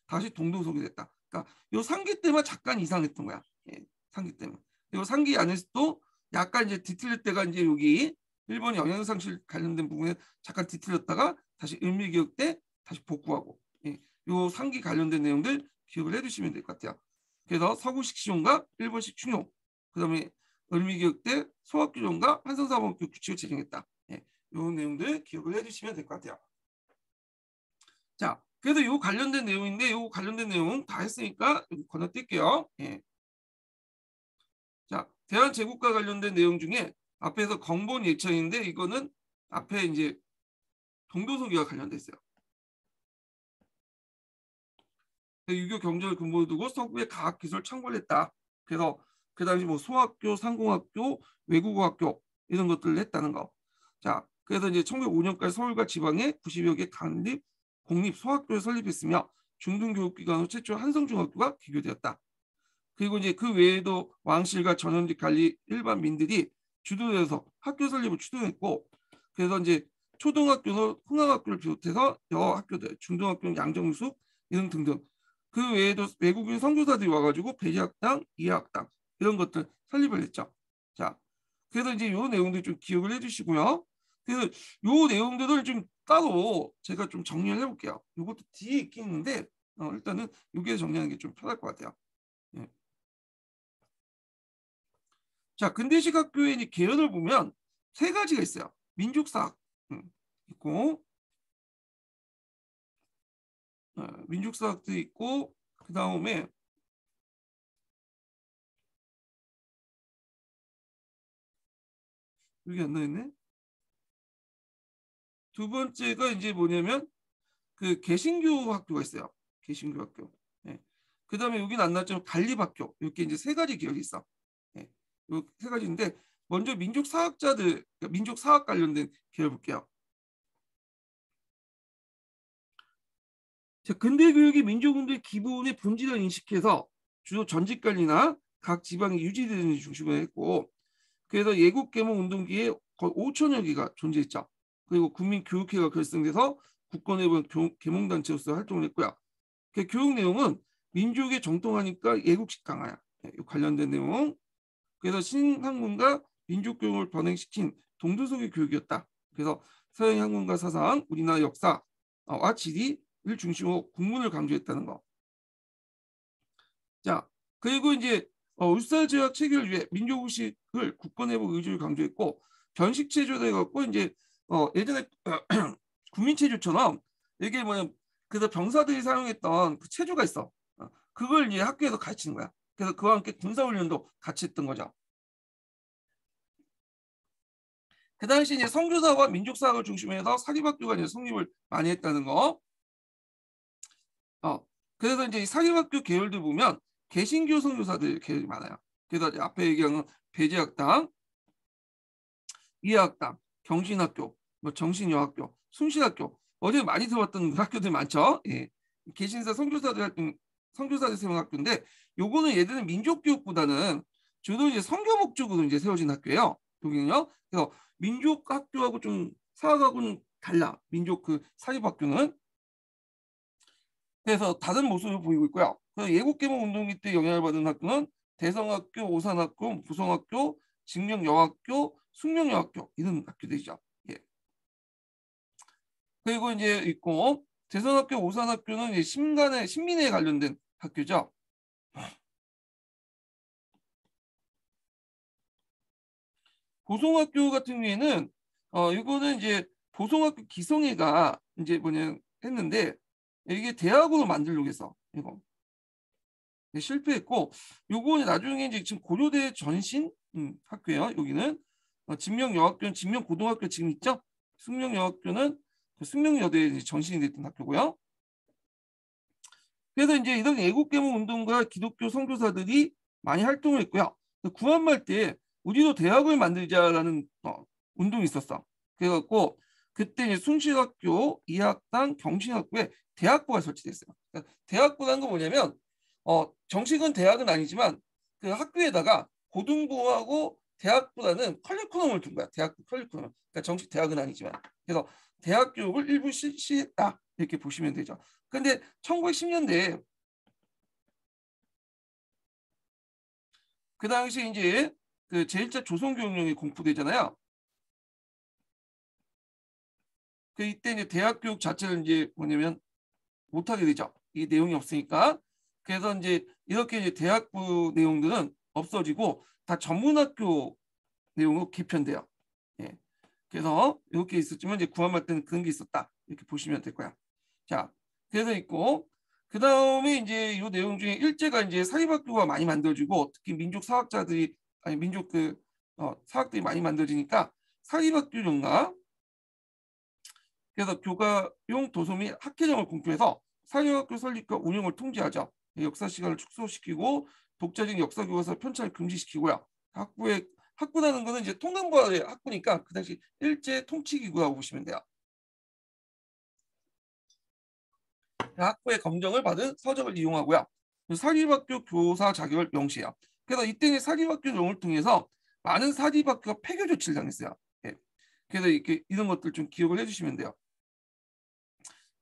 다시 동도서기 됐다. 그러니까 요 상기 때만 잠깐 이상했던 거야. 예, 상기 때만. 요 상기 안에서도 약간 이제 뒤틀릴 때가 이제 여기 일본 영양상실 관련된 부분에 잠깐 뒤틀렸다가 다시 을미개혁 때 다시 복구하고 예, 요 상기 관련된 내용들 기억을 해두시면 될 것 같아요. 그래서 서구식 시용과 일본식 충용, 그다음에 을미개혁 때 소학교정과 환성사범학교 규칙을 제정했다. 예, 요 내용들 기억을 해주시면 될 것 같아요. 자, 그래서 요 관련된 내용인데 요 관련된 내용 다 했으니까 건너뛸게요. 예. 자, 대한제국과 관련된 내용 중에 앞에서 건본 예천인데 이거는 앞에 이제 동도서기와 관련돼 있어요. 유교 경제를 근본으로 두고 서구의 과학기술 창궐을 했다. 그래서 그 당시 뭐 소학교, 상공학교, 외국어학교 이런 것들을 했다는 거. 자, 그래서 이제 1905년까지 서울과 지방에 90여 개 강립, 공립 소학교를 설립했으며 중등교육기관으로 최초 한성중학교가 개교되었다. 그리고 이제 그 외에도 왕실과 전현직 관리 일반 민들이 주도해서 학교 설립을 추동했고, 그래서 이제 초등학교는 흥학학교를 비롯해서 여러 학교들, 중등학교는 양정숙 이런 등등. 그 외에도 외국인 선교사들이 와가지고 배제학당, 이해학당 이런 것들 설립을 했죠. 자, 그래서 이제 요 내용들 좀 기억을 해주시고요. 그래서 요 내용들을 좀 따로 제가 좀 정리를 해볼게요. 요것도 뒤에 있긴 있는데 일단은 여기에 정리하는 게 좀 편할 것 같아요. 예. 자, 근대식 학교의 이제 계열을 보면 세 가지가 있어요. 민족사학 있고, 민족사학도 있고, 그 다음에 여기 안 나있네. 두 번째가 이제 뭐냐면 그 개신교 학교가 있어요. 개신교 학교. 네. 그 다음에 여기는 안 나왔지만 관립학교. 이렇게 이제 세 가지 계열이 있어. 네. 요세 가지인데 먼저 민족사학자들, 그러니까 민족사학 관련된 계열 볼게요. 자, 근대 교육이 민족운동의 기본의 본질을 인식해서 주로 전직관리나 각 지방의 유지되는 중심으로 했고, 그래서 예국 개몽 운동기에 거의 5천여 개가 존재했죠. 그리고 국민교육회가 결성돼서 국권의 계몽단체로서 활동을 했고요. 그 교육 내용은 민족의 정통하니까 예국식 강화야. 네, 관련된 내용. 그래서 신학문과 민족교육을 번영시킨 동두석의 교육이었다. 그래서 서양 학문과 사상, 우리나라 역사와 지리를 중심으로 국문을 강조했다는 거. 자, 그리고 이제 울산제약 체결 위해 민족의식을 국권회복 의지를 강조했고 변식체조도 해갖고 이제 예전에 국민체조처럼 이게 뭐냐 그래서 병사들이 사용했던 그 체조가 있어. 그걸 이제 학교에서 가르치는 거야. 그래서 그와 함께 군사훈련도 같이 했던 거죠. 그 당시 이제 선교사와 민족사학을 중심으로 해서 사립학교가 이제 성립을 많이 했다는 거. 그래서 이제 사립학교 계열들 보면 개신교 선교사들 계열이 많아요. 그래서 앞에 얘기한 배제학당, 이해학당, 경신학교, 뭐 정신여학교, 순신학교 어제 많이 들어봤던 학교들 많죠. 예. 개신사 선교사들 활동, 선교사들 세운 학교인데 요거는 얘들은 민족교육보다는 주로 이제 선교 목적으로 이제 세워진 학교예요. 여기는요. 그래서 민족 학교하고 좀 사학하고는 달라. 민족 그 사립학교는. 그래서 다른 모습을 보이고 있고요. 예국개몽 운동기 때 영향을 받은 학교는 대성학교, 오산학교, 부성학교, 직령여학교, 숙령여학교 이런 학교들이죠. 예. 그리고 이제 있고 대성학교, 오산학교는 이제 신민에 관련된 학교죠. 보성학교 같은 경우에는 이거는 이제 보성학교 기성회가 이제 뭐냐 했는데 이게 대학으로 만들려고 해서 이거 실패했고, 요거 나중에 이제 지금 고려대 전신 학교예요. 여기는 진명여학교는 진명고등학교 지금 있죠? 숙명여학교는 그 숙명여대에 전신이 됐던 학교고요. 그래서 이제 이런 애국개몽 운동가 기독교 선교사들이 많이 활동을 했고요. 구한말 때 우리도 대학을 만들자라는 운동이 있었어. 그래갖고 그때 이제 숭실학교, 이학당, 경신학교에 대학부가 설치됐어요. 그러니까 대학부라는 건 뭐냐면 정식은 대학은 아니지만 그 학교에다가 고등부하고 대학부라는 커리큘럼을 둔 거야. 대학부 커리큘럼. 그러니까 정식 대학은 아니지만. 그래서 대학 교육을 일부 실시했다. 이렇게 보시면 되죠. 근데 1910년대에 그 당시 이제 그 제1차 조선교육령이 공포되잖아요. 그 이때 이제 대학 교육 자체를 이제 뭐냐면 못하게 되죠. 이 내용이 없으니까. 그래서 이제 이렇게 이제 대학부 내용들은 없어지고 다 전문학교 내용으로 개편돼요. 예. 그래서 이렇게 있었지만 이제 구한말 때는 그런 게 있었다. 이렇게 보시면 될 거야. 자, 그래서 있고 그 다음에 이제 이 내용 중에 일제가 이제 사립학교가 많이 만들어지고 특히 민족 사학자들이 아니 민족 그 사학들이 많이 만들어지니까 사립학교jon가 그래서 교과용 도서 및 학회정을 공표해서 사립학교 설립과 운영을 통제하죠. 역사 시간을 축소시키고 독자적 역사 교과서 편찬을 금지시키고요. 학부라는 거는 이제 통감부의 학부니까 그 당시 일제 통치기구라고 보시면 돼요. 학부의 검정을 받은 서적을 이용하고요. 사립학교 교사 자격을 명시해요. 그래서 이때는 사립학교 용을 통해서 많은 사립학교가 폐교 조치를 당했어요. 예. 그래서 이렇게 이런 것들 좀 기억을 해주시면 돼요.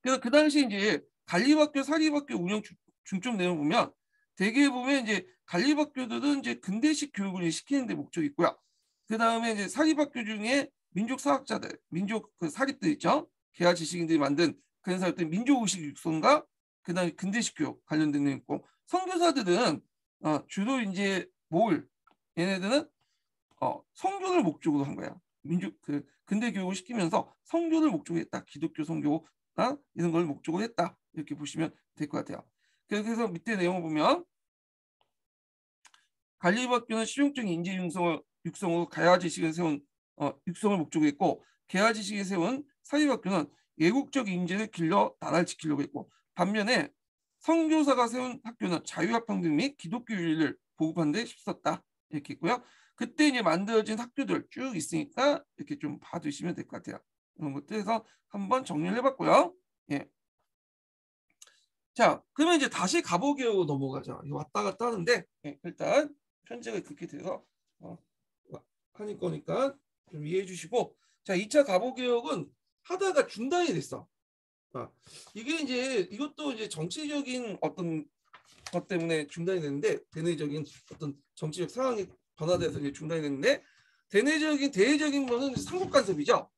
그래서 그 당시 이제 관리학교, 사립학교 운영 중점 내용 보면 대개 보면 이제 관리학교들은 이제 근대식 교육을 시키는 데 목적이 있고요. 그 다음에 이제 사립학교 중에 민족 사학자들, 민족 그 사립들 있죠. 개화 지식인들이 만든 그런 사람들 민족의식 육성과 그다음에 근대식 교육 관련된 게 있고 선교사들은 주로 이제 얘네들은 성교를 목적으로 한 거야. 민족 그 근대 교육을 시키면서 성교를 목적으로 했다. 기독교 성교나 이런 걸 목적으로 했다. 이렇게 보시면 될 것 같아요. 그래서 밑에 내용을 보면 관리학교는 실용적인 인재 육성으로 가야 지식을 세운 육성을 목적으로 했고 개화 지식에 세운 사립학교는 예국적 인재를 길러 나라를 지키려고 했고 반면에 선교사가 세운 학교는 자유와 평등 및 기독교 윤리를 보급하는 데 힘썼다. 이렇게 있고요. 그때 이제 만들어진 학교들 쭉 있으니까 이렇게 좀 봐두시면 될 것 같아요. 이런 것들에서 한번 정리를 해봤고요. 예. 자, 그러면 이제 다시 가보기로 넘어가죠. 왔다 갔다 하는데 일단 편제가 그렇게 돼서 하는 거니까 좀 이해해 주시고 자, 2차 가보개혁은 하다가 중단이 됐어. 이게 이제 이것도 이제 정치적인 어떤 것 때문에 중단이 됐는데 대내적인 어떤 정치적 상황이 변화돼서 이제 중단이 됐는데 대내적인 거는 삼국 간섭이죠.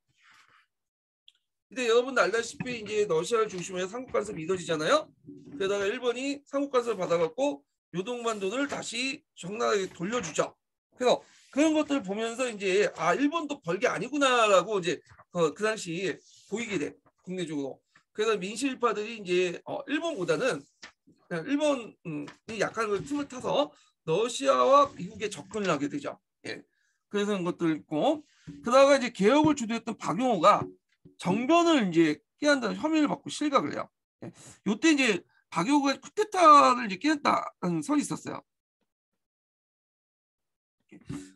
근데 여러분 알다시피 이제 러시아를 중심으로 삼국 간섭이 이루어지잖아요. 그러다가 일본이 삼국 간섭을 받아갖고 요동반도를 다시 적나라하게 돌려주죠. 그래서 그런 것들을 보면서 이제 일본도 별게 아니구나라고 이제 그 당시 보이게 돼 국내적으로. 그래서 민실파들이 이제 일본보다는 일본이 약한 걸 틈을 타서 러시아와 미국에 접근을 하게 되죠. 예. 그래서 그런 것들 있고 그러다가 이제 개혁을 주도했던 박용호가 정변을 이제 깨한다는 혐의를 받고 실각을 해요. 예. 이때 이제 박용호가 쿠데타를 이제 깨했다는 설이 있었어요.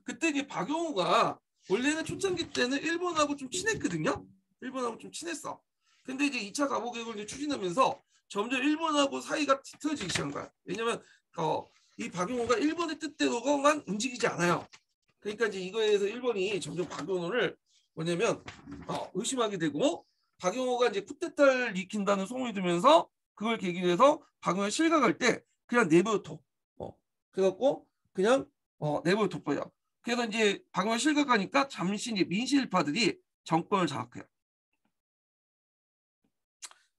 그때 이제 박용호가 원래는 초창기 때는 일본하고 좀 친했거든요. 일본하고 좀 친했어. 근데 이제 2차 가보개혁을 추진하면서 점점 일본하고 사이가 뒤틀어지기 시작한 거야. 왜냐면 이 박용호가 일본의 뜻대로만 움직이지 않아요. 그러니까 이제 이거에서 일본이 점점 박용호를 뭐냐면 의심하게 되고 박용호가 이제 쿠데타를 일으킨다는 소문이 들면서 그걸 계기로 해서 박용호가 실각할 때 그냥 내버려 그래갖고 그냥 내버려 둬버려. 그래서 이제 박용호가 실각하니까 잠시 이제 민실파들이 정권을 장악해요.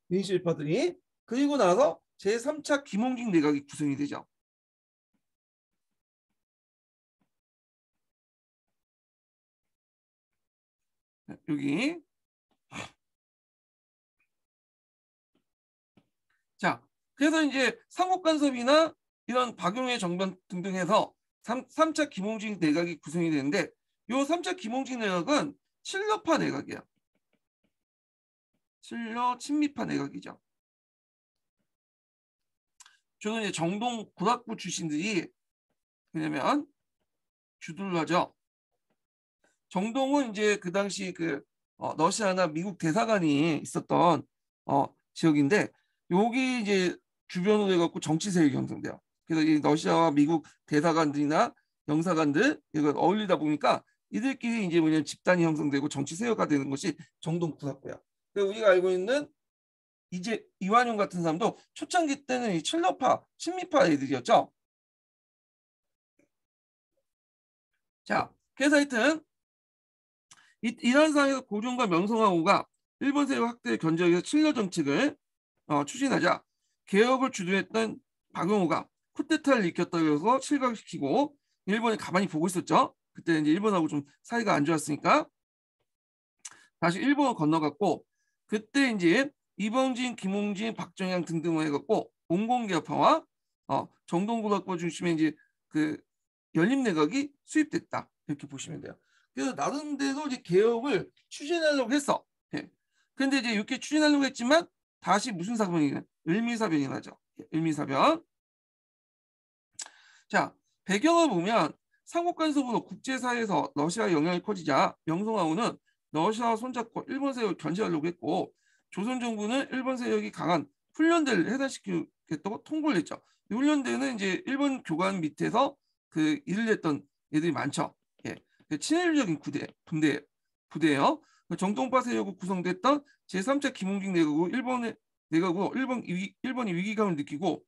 민실파들이 그리고 나서 제3차 김홍식 내각이 구성이 되죠. 여기 자 그래서 이제 삼국 간섭이나 이런 박용의 정변 등등 해서 3차 김홍직 내각이 구성이 되는데 요 3차 김홍직 내각은 친러파 내각이에요. 친러 친미파 내각이죠. 주로 이제 정동 군악부 출신들이 왜냐면 주도를 하죠. 정동은 이제 그 당시 러시아나 미국 대사관이 있었던 지역인데 여기 이제 주변으로 해갖고 정치 세력이 형성돼요. 그래서 이 러시아와 미국 대사관들이나 영사관들 이걸 어울리다 보니까 이들끼리 이제 뭐냐면 집단이 형성되고 정치 세력화 되는 것이 정동 군악부야. 그리고 우리가 알고 있는 이제 이완용 같은 사람도 초창기 때는 이 친러파, 친미파 애들이었죠. 자, 그래서 하여튼 이런 상황에서 고종과 명성황후가 일본 세력 확대를 견제하기 위해서 친러 정책을 추진하자 개혁을 주도했던 박용호가 쿠데타를 일으켰다고 해서 실각시키고 일본이 가만히 보고 있었죠. 그때 이제 일본하고 좀 사이가 안 좋았으니까 다시 일본을 건너갔고 그때 이제 이범진, 김홍진, 박정양 등등을 해갖고 온건개혁파와 정동군악부 중심의 이제 그 연립내각이 수립됐다 이렇게 보시면 돼요. 그래서 나름대로 이제 개혁을 추진하려고 했어. 예. 그런데 이제 이렇게 추진하려고 했지만 다시 무슨 사변이냐? 을미사변이 나죠. 을미사변. 자, 배경을 보면 삼국 간섭으로 국제사회에서 러시아 영향이 커지자 명성황후는 러시아와 손잡고 일본 세력을 견제하려고 했고 조선 정부는 일본 세력이 강한 훈련대를 해산시키겠다고 통보를 했죠. 이 훈련대는 이제 일본 교관 밑에서 그 일을 했던 애들이 많죠. 예. 친일적인 부대예요. 정통파 세력으로 구성됐던 제3차 김홍직 내각으로 일본이 위기감을 느끼고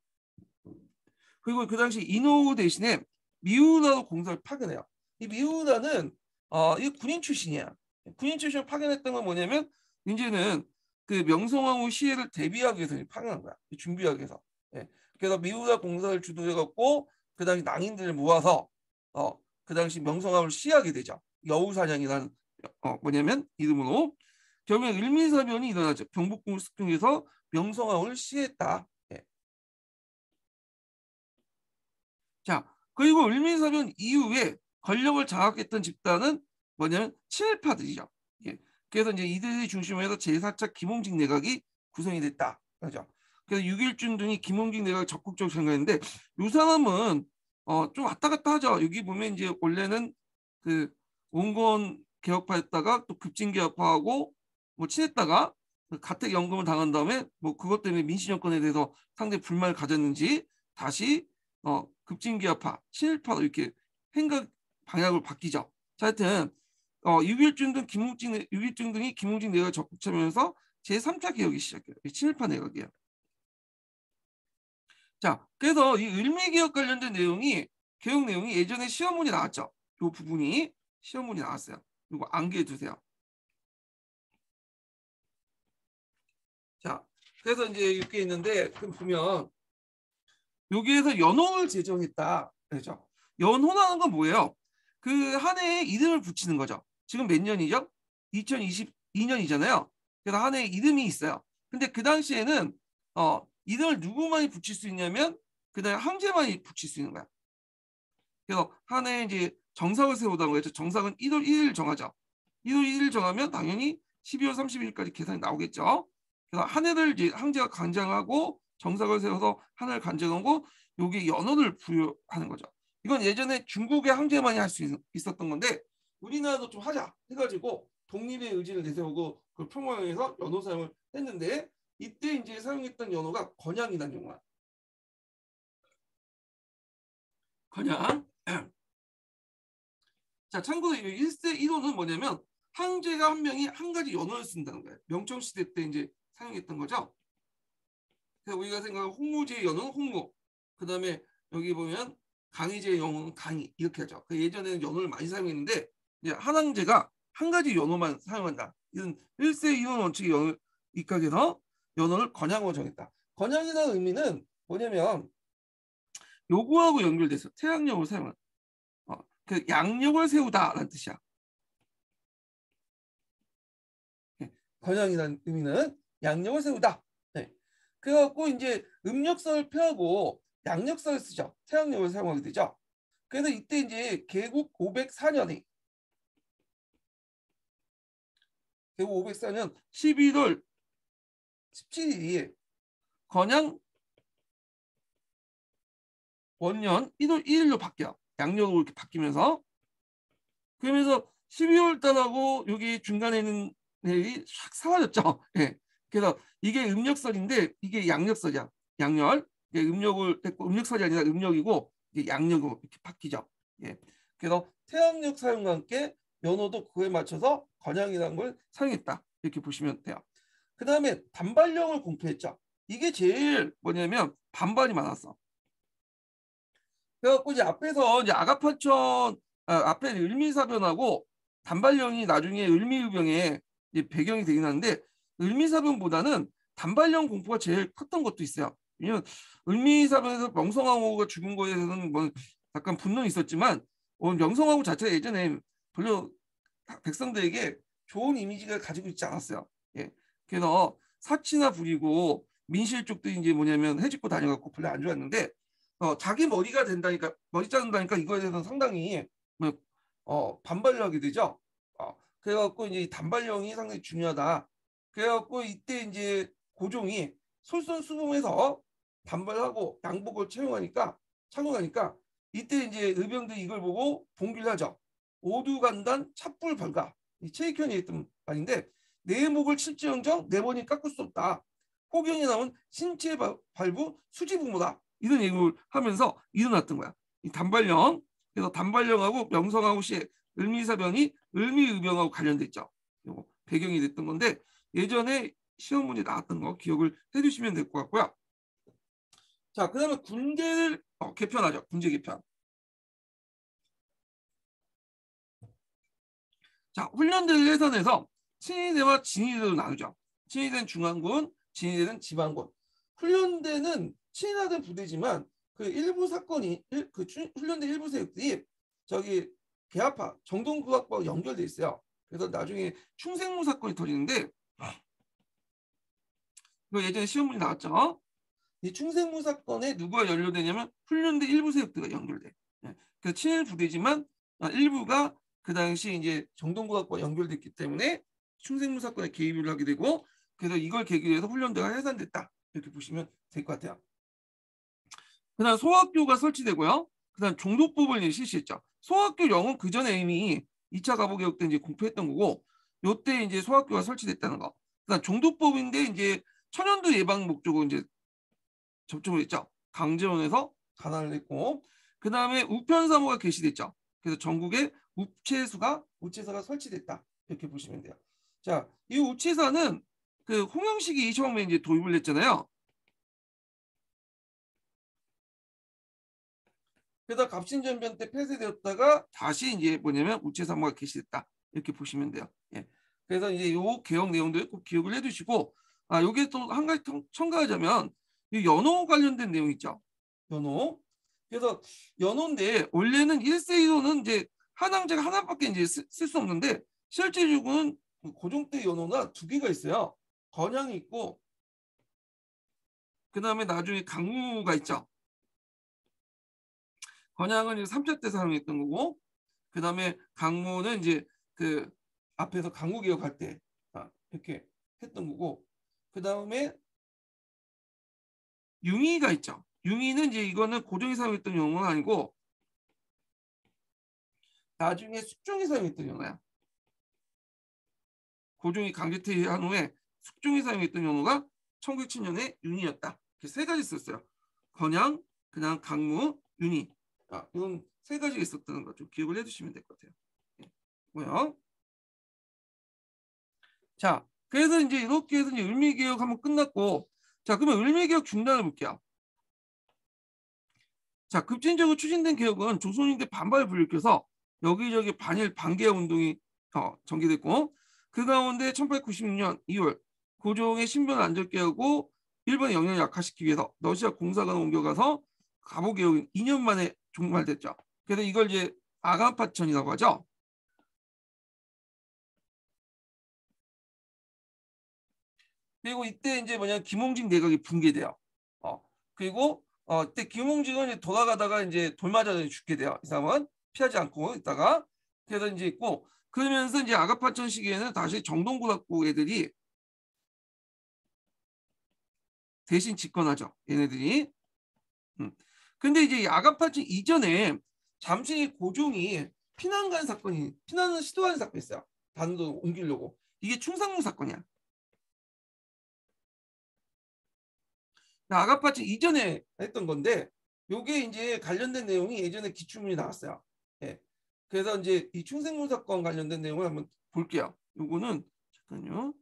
그리고 그 당시 이노우 대신에 미우나로 공사를 파견해요. 이 미우나는 이 군인 출신이야. 군인 출신을 파견했던 건 뭐냐면 이제는 그 명성황후 시해를 대비하기 위해서 파견한 거야. 준비하기 위해서. 예. 그래서 미우나 공사를 주도해갖고 그 당시 낭인들을 모아서 그 당시 명성황후를 시해하게 되죠. 여우사냥이라는 뭐냐면 이름으로 결국에 을미사변이 일어나죠. 경복궁을 습격해서 명성황후를 시해했다. 예. 자, 그리고 을미사변 이후에 권력을 장악했던 집단은 뭐냐면 친일파들이죠. 예. 그래서 이제 이들이 중심으로 해서 제4차 김홍직 내각이 구성이 됐다. 그죠? 그래서 6.1준 등이 김홍직 내각을 적극적으로 참가했는데 이 사람은 좀 왔다 갔다 하죠. 여기 보면 이제 원래는 그 온건 개혁파였다가 또 급진 개혁파하고 뭐 친했다가 그 가택연금을 당한 다음에 뭐 그것 때문에 민심정권에 대해서 상당히 불만을 가졌는지 다시 급진기아파, 친일파로 이렇게 행각 방향을 바뀌죠. 자, 하여튼 6.1중 등이 김웅진 내각에 적극 참여해서 제3차 개혁이 시작해요. 친일파 내각이에요. 자, 그래서 이 을미개혁 관련된 개혁 내용이 예전에 시험문이 나왔죠. 이 부분이 시험문이 나왔어요. 이거 암기해 두세요. 자, 그래서 이제 이렇게 있는데 보면 여기에서 연호를 제정했다. 그렇죠? 연호라는 건 뭐예요? 그 한 해에 이름을 붙이는 거죠. 지금 몇 년이죠? 2022년이잖아요. 그래서 한 해에 이름이 있어요. 근데 그 당시에는 이름을 누구만이 붙일 수 있냐면 그다음에 황제만이 붙일 수 있는 거야. 그래서 한 해에 이제 정삭을 세우다고 했죠. 정삭은 1월 1일 정하죠. 1월 1일 정하면 당연히 12월 31일까지 계산이 나오겠죠. 그래서 한 해를 이제 황제가 관장하고 정삭을 세워서 한 해를 관장하고 여기 연호를 부여하는 거죠. 이건 예전에 중국의 황제만이 할 수 있었던 건데 우리나라도 좀 하자 해가지고 독립의 의지를 내세우고 그 평화에서 연호 사용을 했는데 이때 이제 사용했던 연호가 건양이라는 용어야. 건양. 자, 참고로 1세 1호는 뭐냐면 황제가 한 명이 한 가지 연호를 쓴다는 거예요. 명청시대 때 이제 사용했던 거죠. 그래서 우리가 생각하는 홍무제의 연호는 홍무. 그 다음에 여기 보면 강희제의 연호는 강희. 이렇게 하죠. 예전에는 연호를 많이 사용했는데 이제 한황제가 한 가지 연호만 사용한다. 이런 1세 1호 원칙에 입각해서 연호를 건양으로 정했다. 건양이라는 의미는 뭐냐면 요구하고 연결돼서 태양력을 사용한 그 양력을 세우다라는 뜻이야. 건양이라는 의미는 양력을 세우다. 네. 그래갖고 이제 음력선을 펴고 양력서를 쓰죠. 태양력을 사용하게 되죠. 그래서 이때 이제 개국 504년에 11월 17일이 건양 원년 1월 1일로 바뀌어. 양력으로 이렇게 바뀌면서 그러면서 12월 달하고 여기 중간에 있는 내일이 싹 사라졌죠. 예. 그래서 이게 음력설인데 이게 양력설이야. 양력. 이게 음력을 했고 음력설이 아니라 음력이고 이게 양력으로 이렇게 바뀌죠. 예. 그래서 태양력 사용과 함께 연호도 그거에 맞춰서 건양이라는 걸 사용했다. 이렇게 보시면 돼요. 그 다음에 단발령을 공표했죠. 이게 제일 뭐냐면 반발이 많았어. 그래갖고 이제 앞에서 이제 아가파천 앞에 을미사변하고 단발령이 나중에 을미의병의 배경이 되긴 하는데 을미사변보다는 단발령 공포가 제일 컸던 것도 있어요. 왜냐면 을미사변에서 명성황후가 죽은 거에 대해서는 뭐 약간 분론이 있었지만 명성황후 자체가 예전에 별로 백성들에게 좋은 이미지를 가지고 있지 않았어요. 예. 그래서 사치나 부리고 민실 쪽도 이제 뭐냐면 해집고 다녀갖고 별로 안 좋았는데 자기 머리가 된다니까 머리 자른다니까 이거에 대해서는 상당히 반발을 하게 되죠. 그래갖고 이제 단발령이 상당히 중요하다. 그래갖고 이때 이제 고종이 솔선수범해서 단발하고 양복을 착용하니까 이때 이제 의병들이 이걸 보고 봉기를 하죠. 오두간단 찹불벌가 이 최익현이 했던 말인데 내 목을 칠지언정 내 번이 깎을 수 없다. 호경에 나온 신체 발부 수지부모다. 이런 얘기를 하면서 일어났던 거야. 이 단발령. 그래서 단발령하고 명성황후 씨의 을미사변이 을미의병하고 관련돼 있죠. 요거 배경이 됐던 건데 예전에 시험 문제 나왔던 거 기억을 해두시면 될 것 같고요. 자, 그다음에 군대를 개편하죠. 군제 개편. 자, 훈련대를 해산해서 친위대와 진위대로 나누죠. 친위대는 중앙군, 진위대는 지방군. 훈련대는 친위화된 부대지만 그 일부 사건이 그 훈련대 일부 세력들이 저기 개화파 정동국학과 연결돼 있어요. 그래서 나중에 충생무 사건이 터지는데 이거 예전에 시험 문제 나왔죠. 이 충생무 사건에 누가 연루되냐면 훈련대 일부 세력들과 연결돼. 그 친일 부대지만 일부가 그 당시 이제 정동국학과 연결됐기 때문에 충생무 사건에 개입을 하게 되고 그래서 이걸 계기로 해서 훈련대가 해산됐다. 이렇게 보시면 될 것 같아요. 그다음 소학교가 설치되고요. 그다음 종독법을 실시했죠. 소학교 영은 그 전에 이미 2차 가보개혁 때 이제 공표했던 거고 요때 이제 소학교가 설치됐다는 거. 그다음 종독법인데 이제 천연두 예방 목적으로 이제 접종을 했죠. 강제원에서 가난을 했고 그 다음에 우편사무가 개시됐죠. 그래서 전국에 우체사가 설치됐다. 이렇게 보시면 돼요. 자, 이 우체사는 그 홍영식이 처음에 이제 도입을 했잖아요. 그래서 갑신전변 때 폐쇄되었다가 다시 이제 뭐냐면 우체사무가 개시됐다. 이렇게 보시면 돼요. 예. 그래서 이제 요 개혁 내용들 꼭 기억을 해두시고 요게 또 한 가지 첨가하자면 이 연호 관련된 내용 있죠. 연호. 그래서 연호인데 원래는 1세 1호는 이제 한항제가 하나밖에 이제 쓸 수 없는데 실제적으로는 고종 때 연호가 두 개가 있어요. 건양이 있고 그 다음에 나중에 강무가 있죠. 건양은 이제 3차 때 사용했던 거고 그 다음에 강무는 이제 그 앞에서 강국개혁할 때 이렇게 했던 거고 그 다음에 융의가 있죠. 융의는 이제 이거는 고종이 사용했던 용어는 아니고 나중에 숙종이 사용했던 용어야. 고종이 강제퇴위한 후에 숙종이 사용했던 용어가 1907년에 융의였다. 이렇게 세 가지 썼어요. 건양, 그냥 강무, 융의. 이건 세 가지가 있었다는 거 좀 기억을 해두시면 될 것 같아요. 뭐요? 자, 그래서 이제 이렇게 해서 이제 을미개혁 한번 끝났고, 자, 그러면 을미개혁 중단을 볼게요. 자, 급진적으로 추진된 개혁은 조선인들 반발을 불러일으켜서 여기저기 반일 반개혁 운동이 전개됐고 그 가운데 1896년 2월 고종의 신변을 안전케하고 일본의 영향을 약화시키기 위해서 러시아 공사관을 옮겨가서 가보개혁이 2년 만에 종말됐죠. 그래서 이걸 이제 아간파천이라고 하죠. 그리고 이때 이제 뭐냐 김홍진 내각이 붕괴돼요. 그리고 이때 김홍직은 이제 돌아가다가 이제 돌 맞아 죽게 돼요. 이 사람은 피하지 않고 있다가 그래서 이제 있고 그러면서 이제 아가파천 시기에는 다시 정동고등학교 애들이 대신 집권하죠. 얘네들이. 근데 이제 이 아가파천 이전에 잠시 고종이 피난을 시도하는 사건이 있어요. 반도 옮기려고. 이게 충상무 사건이야. 아가파천 이전에 했던 건데 요게 이제 관련된 내용이 예전에 기출문이 나왔어요. 예. 그래서 이제 이 충생문 사건 관련된 내용을 한번 볼게요. 요거는 잠깐요.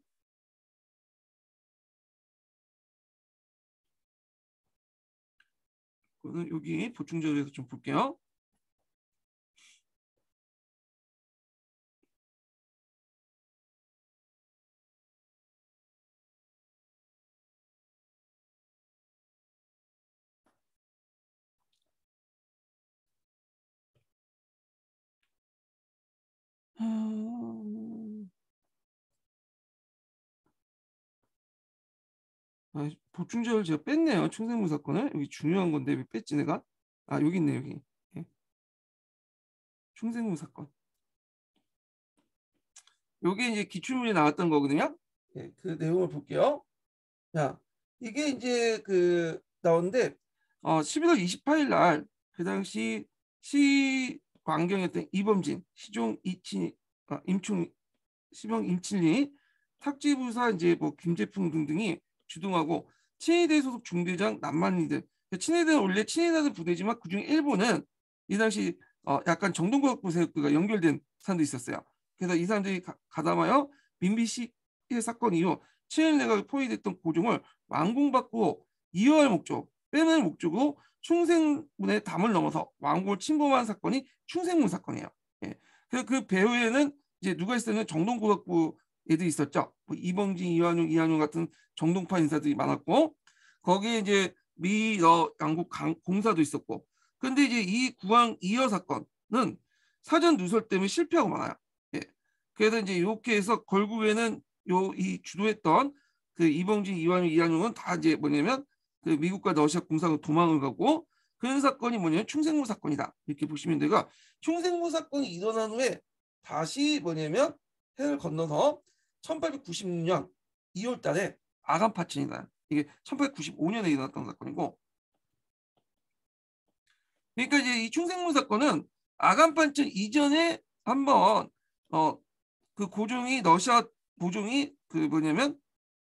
이거는 여기 보충자료에서 좀 볼게요. 보충자를 제가 뺐네요. 충생문 사건을. 여기 중요한 건데 왜 뺐지 내가? 여기 있네 여기. 예. 충생문 사건. 요게 이제 기출문이 나왔던 거거든요. 예, 그 내용을 볼게요. 자, 이게 이제 그 나오는데 11월 28일 날 그 당시 시광경이었던 이범진, 시종 이치, 임충, 시병 임칠리, 탁지부사 이제 뭐 김재풍 등등이 주동하고 친위대 소속 중대장 남만리들. 친위대는 원래 친위대는 부대지만 그중에 일부는 이 당시 약간 정동국 세력과 연결된 사람도 있었어요. 그래서 이 사람들이 가담하여 민비시의 사건 이후 친일 내각에 포위됐던 고종을 완공받고 이어할 목적, 빼낼 목적으로 충생문의 담을 넘어서 왕국을 침범한 사건이 충생문 사건이에요. 예. 그래서 그 배후에는 이제 누가 있었냐면 정동고등학부 애들이 있었죠. 뭐 이범진, 이한용 같은 정동파 인사들이 많았고 거기에 이제 양국 공사도 있었고. 근데 이제 이 구황 이어 사건은 사전 누설 때문에 실패하고 말아요. 예. 그래서 이제 이렇게 해서 결국에는 이 주도했던 그 이범진, 이한용은 다 이제 뭐냐면 그 미국과 러시아 공사로 도망을 가고 그런 사건이 뭐냐면 충생무 사건이다. 이렇게 보시면 돼요. 충생무 사건이 일어난 후에 다시 뭐냐면 해를 건너서 1896년 2월 달에 아간파천이다. 이게 1895년에 일어났던 사건이고 그러니까 이제 이 충생문 사건은 아간판천 이전에 한번 그 고종이 러시아 고종이 그 뭐냐면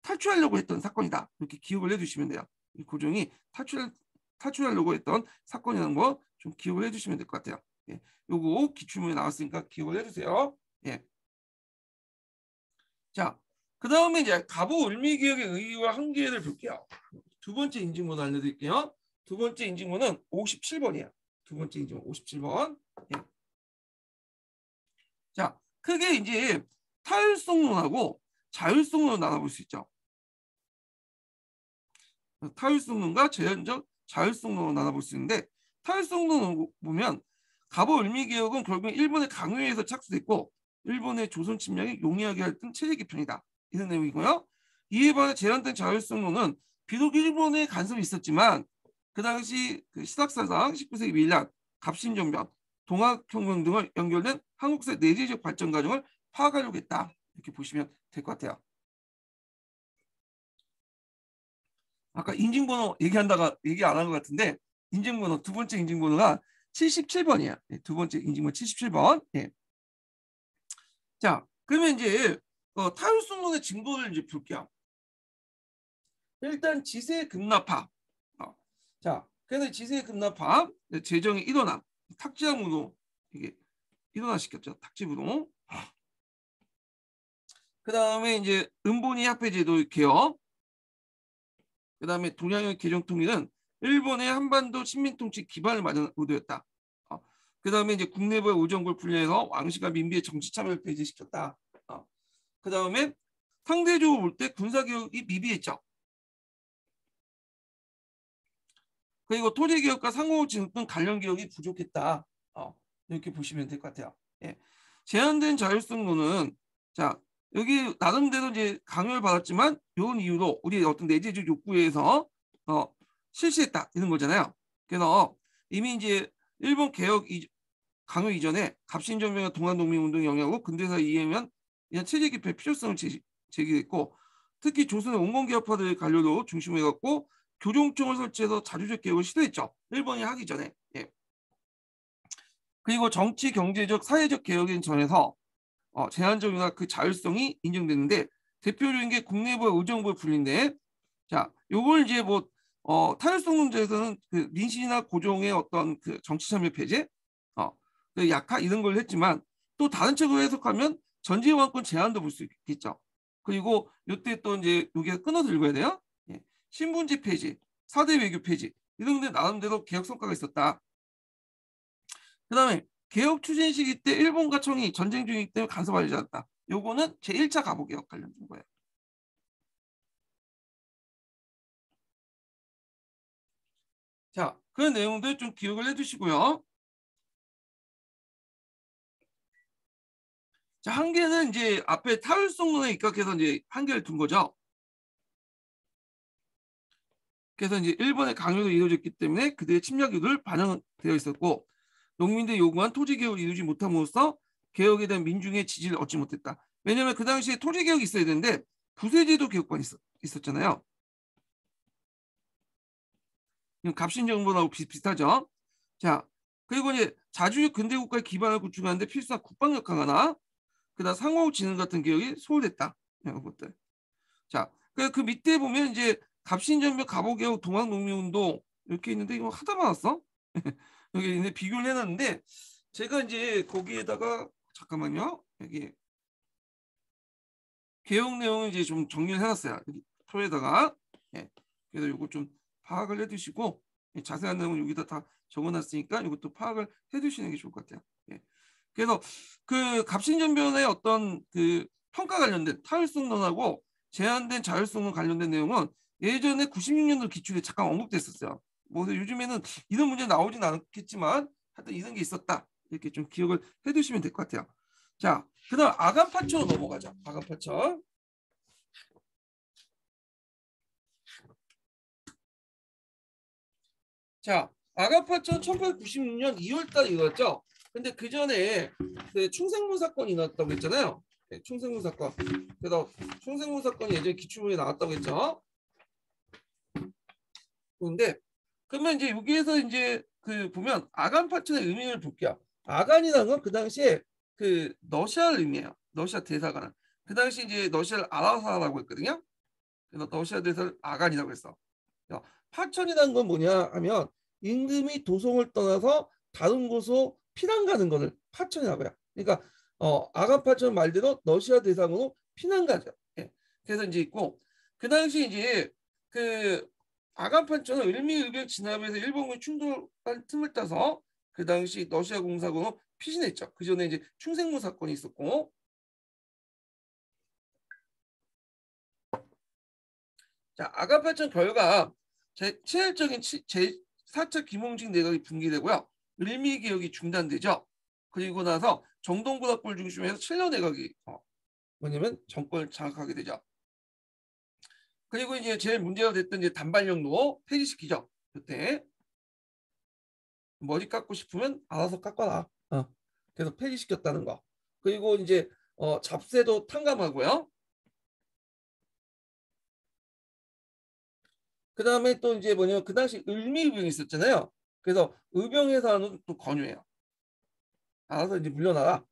탈출하려고 했던 사건이다. 이렇게 기억을 해주시면 돼요. 이 고종이 탈출하려고 했던 사건이라는 거 좀 기억을 해주시면 될 것 같아요. 예. 요거 기출문에 나왔으니까 기억을 해주세요. 예. 자, 그 다음에 이제 갑오 을미기역의 의의와 한계를 볼게요. 두 번째 인증문 알려드릴게요. 두 번째 인증문은 57번이에요. 두 번째 인증문 57번. 예. 자, 크게 이제 타율성론하고 자율성론을 나눠볼 수 있죠. 타율성론과 제한적 자율성론을 나눠볼 수 있는데 타율성론을 보면 갑오 을미기역은 결국 일본의 강요에서 착수됐고 일본의 조선 침략이 용이하게 했던 체제 개편이다. 이런 내용이고요. 이에 반해 제한된 자율성론은 비록 일본의 간섭이 있었지만 그 당시 그 시작사상 19세기 밀란, 갑신정변, 동학혁명 등을 연결된 한국사의 내재적 발전 과정을 파악하려고 했다. 이렇게 보시면 될 것 같아요. 아까 인증번호 얘기한다가 얘기 안 한 것 같은데 인증번호 두 번째 인증번호가 77번이에요. 네, 두 번째 인증번호 77번. 예. 자, 그러면 이제 타율성론의 증거를 이제 볼게요. 일단 지세 급납파. 자, 그래서 지세 급납파 재정이 일어나 탁지함으로 이게 일어나시켰죠. 탁지부로. 그 다음에 이제 은본이 합해제도 개혁. 그 다음에 동양의 개정통일은 일본의 한반도 식민통치 기반을 마련한 의도였다. 그 다음에 이제 국내부의 의정부를 분리해서 왕실과 민비의 정치 참여를 배제시켰다. 그 다음에 상대적으로 볼 때 군사개혁이 미비했죠. 그리고 토지개혁과 상호진흥 등 관련 개혁이 부족했다. 이렇게 보시면 될 것 같아요. 예. 제한된 자율성론은 자 여기 나름대로 이제 강요를 받았지만 이런 이유로 우리 어떤 내재적 욕구에서 실시했다 이런 거잖아요. 그래서 이미 이제 일본 개혁 강요 이전에 갑신전변과 동학농민운동 영향으로 근대사 이해면 이한 체제 개편의 필요성을 제기했고, 특히 조선의 온건개혁파들의 관료도 중심으로 해갖고 교종청을 설치해서 자주적 개혁을 시도했죠. 일본이 하기 전에. 예. 그리고 정치, 경제적, 사회적 개혁인 전에서 제한적이나 그 자율성이 인정되는데, 대표적인 게 국내부와 의정부의 분리인데, 자, 요걸 이제 뭐 타율성 문제에서는 그 민심이나 고종의 어떤 그 정치 참여 폐지, 그 약화 이런 걸 했지만, 또 다른 책으로 해석하면 전제왕권 제한도 볼 수 있겠죠. 그리고 요때 또 이제 여기에 끊어서 읽어야 돼요. 예. 신분제 폐지, 4대 외교 폐지 이런 데 나름대로 개혁 성과가 있었다. 그다음에 개혁 추진 시기 때 일본과 청이 전쟁 중이기 때문에 간섭하지 않았다. 요거는 제1차 갑오 개혁 관련된 거예요. 자, 그런 내용들 좀 기억을 해두시고요. 자, 한 개는 이제 앞에 타율성론에 입각해서 이제 한 개를 둔 거죠. 그래서 이제 일본의 강요로 이루어졌기 때문에 그들의 침략 의도를 반영되어 있었고, 농민들이 요구한 토지 개혁을 이루지 못함으로써 개혁에 대한 민중의 지지를 얻지 못했다. 왜냐하면 그 당시에 토지 개혁이 있어야 되는데 부세제도 개혁관이 있었잖아요. 갑신정변하고 비슷하죠. 자, 그리고 이제 자주적 근대국가의 기반을 구축하는데 필수한 국방력 강화나 그다음 상호지능 같은 개혁이 소홀했다. 이런 것들. 자, 그 밑에 보면 이제 갑신전변 갑오개혁 동학농민운동 이렇게 있는데 이거 하다 말았어. 여기 있는데 비교를 해놨는데 제가 이제 거기에다가 잠깐만요. 여기 개혁 내용을 이제 좀 정리를 해놨어요. 여기 표에다가. 예. 그래서 이거 좀 파악을 해두시고, 자세한 내용은 여기다 다 적어놨으니까 이것도 파악을 해두시는 게 좋을 것 같아요. 예. 그래서 그 갑신전변의 어떤 그 평가 관련된 타율성론하고 제한된 자율성론 관련된 내용은 예전에 96년도 기출에 잠깐 언급됐었어요. 뭐 요즘에는 이런 문제 나오진 않겠지만 하여튼 이런 게 있었다. 이렇게 좀 기억을 해두시면 될 것 같아요. 자, 그다음 아간파초로 넘어가자. 아간파초. 자, 아간파초는 1896년 2월달에 일어났죠. 근데 그 전에 그 충생문 사건이 나왔다고 했잖아요. 네, 충생문 사건. 그래서 충생문 사건이 예전에 기출문에 나왔다고 했죠. 그런데 그러면 이제 여기에서 이제 그 보면 아간파천의 의미를 볼게요. 아간이라는 건 그 당시에 그 러시아를 의미해요. 러시아 대사관은. 그 당시 이제 러시아를 아라사라고 했거든요. 그래서 러시아 대사를 아간이라고 했어. 파천이라는 건 뭐냐 하면 임금이 도성을 떠나서 다른 곳으로 피난 가는 것을 파천이라고 해요. 그러니까 아간 파천 말대로 러시아 대상으로 피난 가죠. 예. 그래서 이제 있고 그 당시 이제 그 아간 파천은 을미의병 진압에서 일본군이 충돌한 틈을 따서 그 당시 러시아 공사군으로 피신했죠. 그 전에 이제 충생무 사건이 있었고, 자, 아간파천 결과 친일적인 제4차 김홍식 내각이 붕괴되고요. 을미개혁이 중단되죠. 그리고 나서 정동구락부를 중심으로 해서 7년 내각이 뭐냐면 정권을 장악하게 되죠. 그리고 이제 제일 문제가 됐던 이제 단발령도 폐지시키죠. 그때 머리 깎고 싶으면 알아서 깎아라. 그래서 폐지시켰다는 거. 그리고 이제 잡세도 탕감하고요. 그 다음에 또 이제 뭐냐면 그 당시 을미의병이 있었잖아요. 그래서 의병에서는 또 권유해요. 알아서 이제 물러나라.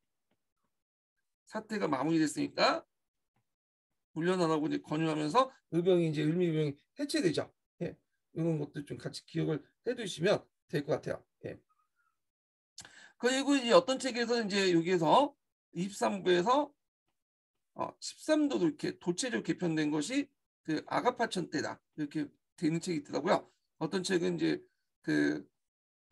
사태가 마무리됐으니까 물러나라고 이제 권유하면서 의병이 이제 을미의병이 해체되죠. 예. 이런 것도 좀 같이 기억을 해두시면 될 것 같아요. 예. 그리고 이제 어떤 책에서 이제 여기에서 23부에서 13도도 이렇게 도체적 개편된 것이 그 아가파천 때다 이렇게 되는 책이 있더라고요. 어떤 책은 이제 그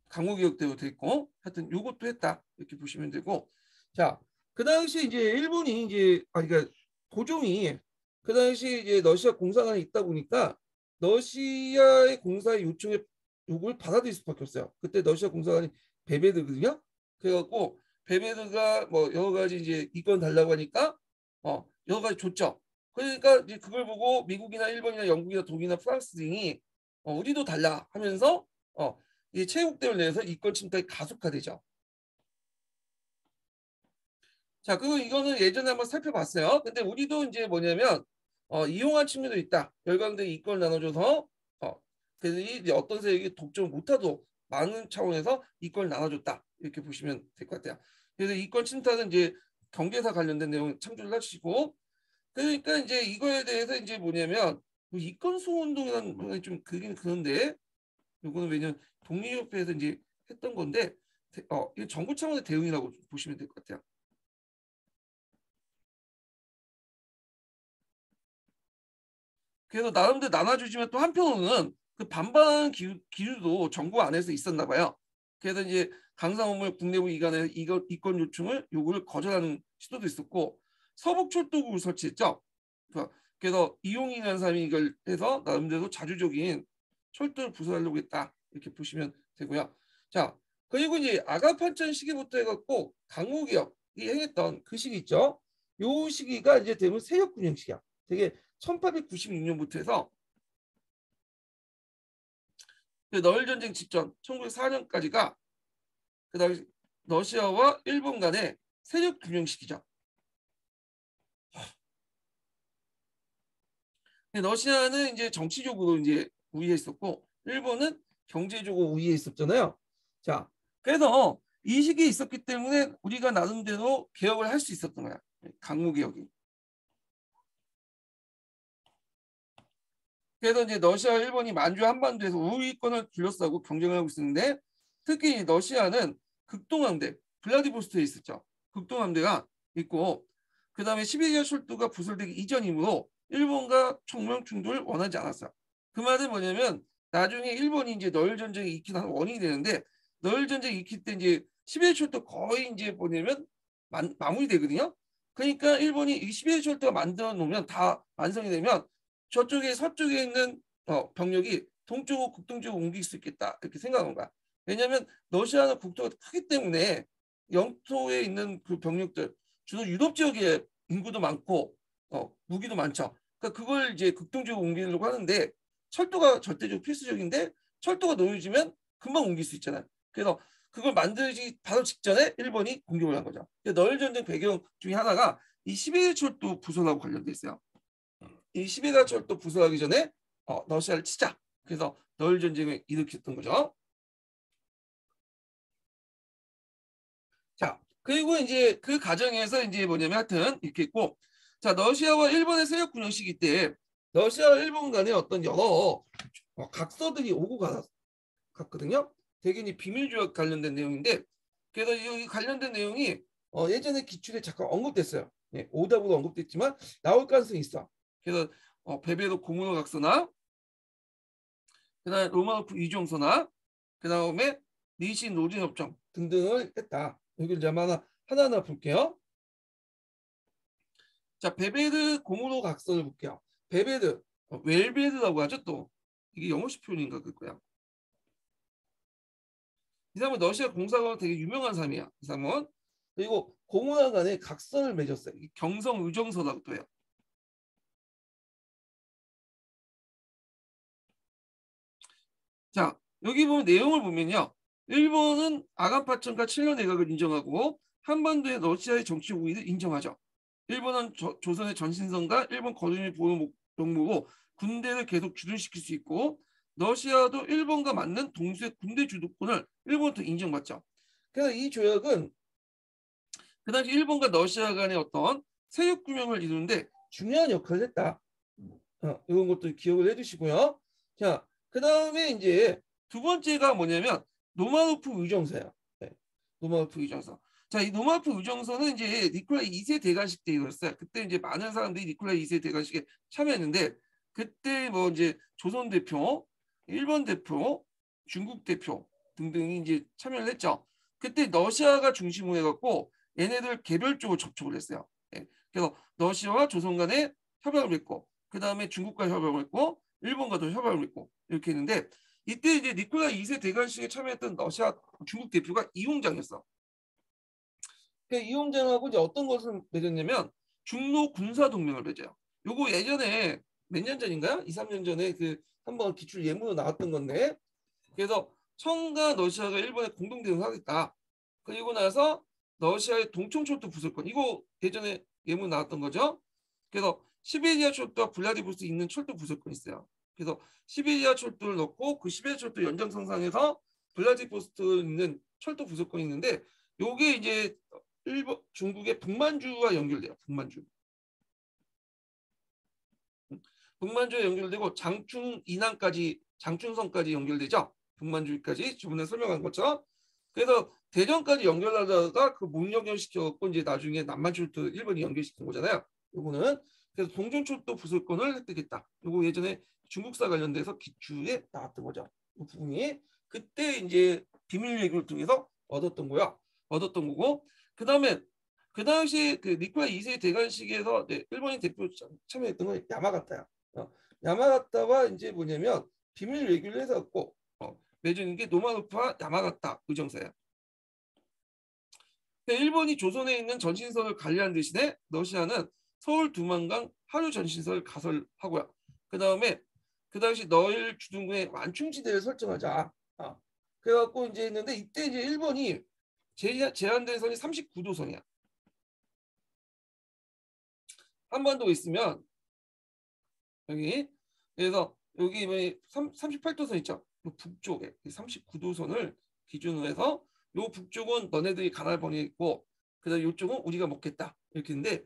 강호개혁대로 돼 있고 하여튼 요것도 했다 이렇게 보시면 되고, 자, 그 당시 이제 일본이 이제 그러니까 고종이 그 당시 이제 러시아 공사관에 있다 보니까 러시아의 공사의 요구를 받아들일 수밖에 없어요. 그때 러시아 공사관이 베베드거든요. 그래갖고 베베드가 뭐 여러 가지 이제 이권 달라고 하니까 여러 가지 줬죠. 그러니까 이제 그걸 보고 미국이나 일본이나 영국이나 독일이나 프랑스 등이 우리도 달라 하면서 이 체육대회를 내서 이권 침탈이 가속화되죠. 자, 그리고 이거는 예전에 한번 살펴봤어요. 근데 우리도 이제 뭐냐면 이용한 측면도 있다. 열강들이 이권을 나눠줘서 그래서 이제 어떤 세력이 독점을 못하도록 많은 차원에서 이권을 나눠줬다. 이렇게 보시면 될 것 같아요. 그래서 이권 침탈은 이제 경제사 관련된 내용 참조를 하시고 그러니까 이제 이거에 대해서 이제 뭐냐면 뭐 이권 수호 운동이라는 뭐 좀 그긴 그런데 요거는 왜냐면 독립협회에서 이제 했던 건데 이 정부 차원의 대응이라고 보시면 될 것 같아요. 그래서 나름대로 나눠주지만 또 한편으로는 그 반반 기류도 정부 안에서 있었나 봐요. 그래서 이제 강상원물 국내부 이관에 이권 요청을 요구를 거절하는 시도도 있었고 서북철도국을 설치했죠. 그래서 이용이라는 사람이 이걸 해서 나름대로 자주적인 철도를 부설하려고 했다. 이렇게 보시면 되고요. 자, 그리고 이제 아가판천 시기부터 해갖고 강호개혁이 행했던 그 시기 있죠. 요 시기가 이제 되면 세역군영 시기야. 되게 1896년부터 해서 너일 전쟁 직전 1904년까지가 그 당시 러시아와 일본 간의 세력 균형 시기죠. 러시아는 이제 정치적으로 이제 우위에 있었고 일본은 경제적으로 우위에 있었잖아요. 자, 그래서 이 시기에 있었기 때문에 우리가 나름대로 개혁을 할 수 있었던 거야. 강무 개혁이. 그래서 이제 러시아와 일본이 만주 한반도에서 우위권을 둘러싸고 경쟁을 하고 있었는데 특히 러시아는 극동함대 블라디보스토크에 있었죠. 극동함대가 있고 그 다음에 시베리아 철도가 부설되기 이전이므로 일본과 총명 충돌을 원하지 않았어요. 그 말은 뭐냐면 나중에 일본이 이제 너일 전쟁이 익힌 한 원인이 되는데 너일 전쟁이 익힐 때 이제 시베리아 철도 거의 이제 뭐냐면 마무리되거든요. 그러니까 일본이 이 시베리아 철도가 만들어 놓으면 다 완성이 되면 저쪽에 서쪽에 있는 병력이 동쪽으로 북동쪽으로 옮길 수 있겠다 이렇게 생각한 거야. 왜냐하면 러시아는 국토가 크기 때문에 영토에 있는 그 병력들 주로 유럽 지역에 인구도 많고 무기도 많죠. 그러니까 그걸 이제 극동적으로 옮기려고 하는데 철도가 절대적으로 필수적인데 철도가 놓여지면 금방 옮길 수 있잖아요. 그래서 그걸 만들기 바로 직전에 일본이 공격을 한 거죠. 너일 전쟁 배경 중에 하나가 이 시베리아 철도 부설하고 관련돼 있어요. 이 시베리아 철도 부설하기 전에 러시아를 치자. 그래서 너일 전쟁을 일으켰던 거죠. 자, 그리고 이제 그 과정에서 이제 뭐냐면 하여튼 이렇게 있고, 자, 러시아와 일본의 세력 군영 시기 때 러시아와 일본 간에 어떤 여러 각서들이 오고 갔거든요. 대개는 비밀 조약 관련된 내용인데, 그래서 이 관련된 내용이 예전에 기출에 잠깐 언급됐어요. 예, 오답으로 언급됐지만 나올 가능성이 있어. 그래서 베베도 고문어 각서나 그다음에 로마노프 이종서나 그다음에 니신 노진 협정 등등을 했다. 이걸 이제 하나하나 볼게요. 자, 베베드 고무로 각서를 볼게요. 베베드, 웰베드라고 하죠 또. 이게 영어식 표현인가 그거야. 이 사람은 러시아 공사가 되게 유명한 사람이야. 이 사람은. 그리고 고문화 간에 각서를 맺었어요. 경성 의정서라고 또 해요. 자, 여기 보면 내용을 보면요. 일본은 아간파천과 7년 내각을 인정하고 한반도의 러시아의 정치 우위를 인정하죠. 일본은 조선의 전신선과 일본 거주민 보호 명목으로 군대를 계속 주둔시킬 수 있고 러시아도 일본과 맞는 동수의 군대 주도권을 일본부터 인정받죠. 그래서 이 조약은 그 당시 일본과 러시아 간의 어떤 세력 균형을 이루는데 중요한 역할을 했다. 이런 것도 기억을 해주시고요. 자, 그 다음에 이제 두 번째가 뭐냐면 노마노프 의정서예요. 네, 노마노프 의정서. 자, 이 노마노프 의정서는 이제 니콜라이 2세 대관식 때 이뤘어요. 그때 이제 많은 사람들이 니콜라이 2세 대관식에 참여했는데 그때 뭐 이제 조선 대표, 일본 대표, 중국 대표 등등이 이제 참여를 했죠. 그때 러시아가 중심으로 해갖고 얘네들 개별적으로 접촉을 했어요. 네, 그래서 러시아와 조선 간에 협약을 했고 그 다음에 중국과 협약을 했고 일본과도 협약을 했고 이렇게 했는데 이때 이제 니콜라 2세 대관식에 참여했던 러시아 중국 대표가 이홍장이었어. 그 이홍장하고 이제 어떤 것을 맺었냐면 중로 군사 동맹을 맺어요. 요거 예전에 몇 년 전인가요? 2, 3년 전에 그 한번 기출 예문으로 나왔던 건데, 그래서 청과 러시아가 일본에 공동 대응하겠다. 그리고 나서 러시아의 동청철도 부술권, 이거 예전에 예문 나왔던 거죠. 그래서 시베리아 철도와 블라디보스토크 있는 철도 부술권이 있어요. 그래서 시베리아 철도를 넣고 그 시베리아 철도 연장선상에서 블라디보스토크에 있는 철도 부술권이 있는데, 요게 이제 일본 중국의 북만주와 연결돼요. 북만주에 연결되고 장충 이남까지, 장충성까지 연결되죠. 북만주까지 저번에 설명한 것처럼. 그래서 대전까지 연결하다가 그 못 연결시켜갖고 이제 나중에 남만철도 일본이 연결시킨 거잖아요. 요거는 그래서 동전철도 부술권을 획득했다. 요거 예전에 중국사 관련돼서 기출에 나왔던 거죠. 이 부분이 그때 이제 비밀 외교를 통해서 얻었던 거고. 그다음에 그 당시 그 니콜라이 2세 대관식에서 네, 일본인 대표 참여했던 건 야마가타야. 야마가타와 이제 뭐냐면 비밀 외교를 해서 갖고 맺은 게 노마노프와 야마가타 의정사야. 일본이 조선에 있는 전신선을 관리하는 대신에 러시아는 서울 두만강 하류 전신선을 가설하고요. 그 다음에 그 당시 너일 주둔군의 완충지대를 설정하자. 그래갖고 이제 했는데 이때 이제 일본이 제한된 선이 39도선이야. 한반도에 있으면 여기 그래서 여기 38도선 있죠. 북쪽에 39도선을 기준으로 해서 요 북쪽은 너네들이 가날 번이있고 그다음 요쪽은 우리가 먹겠다 이렇게 했는데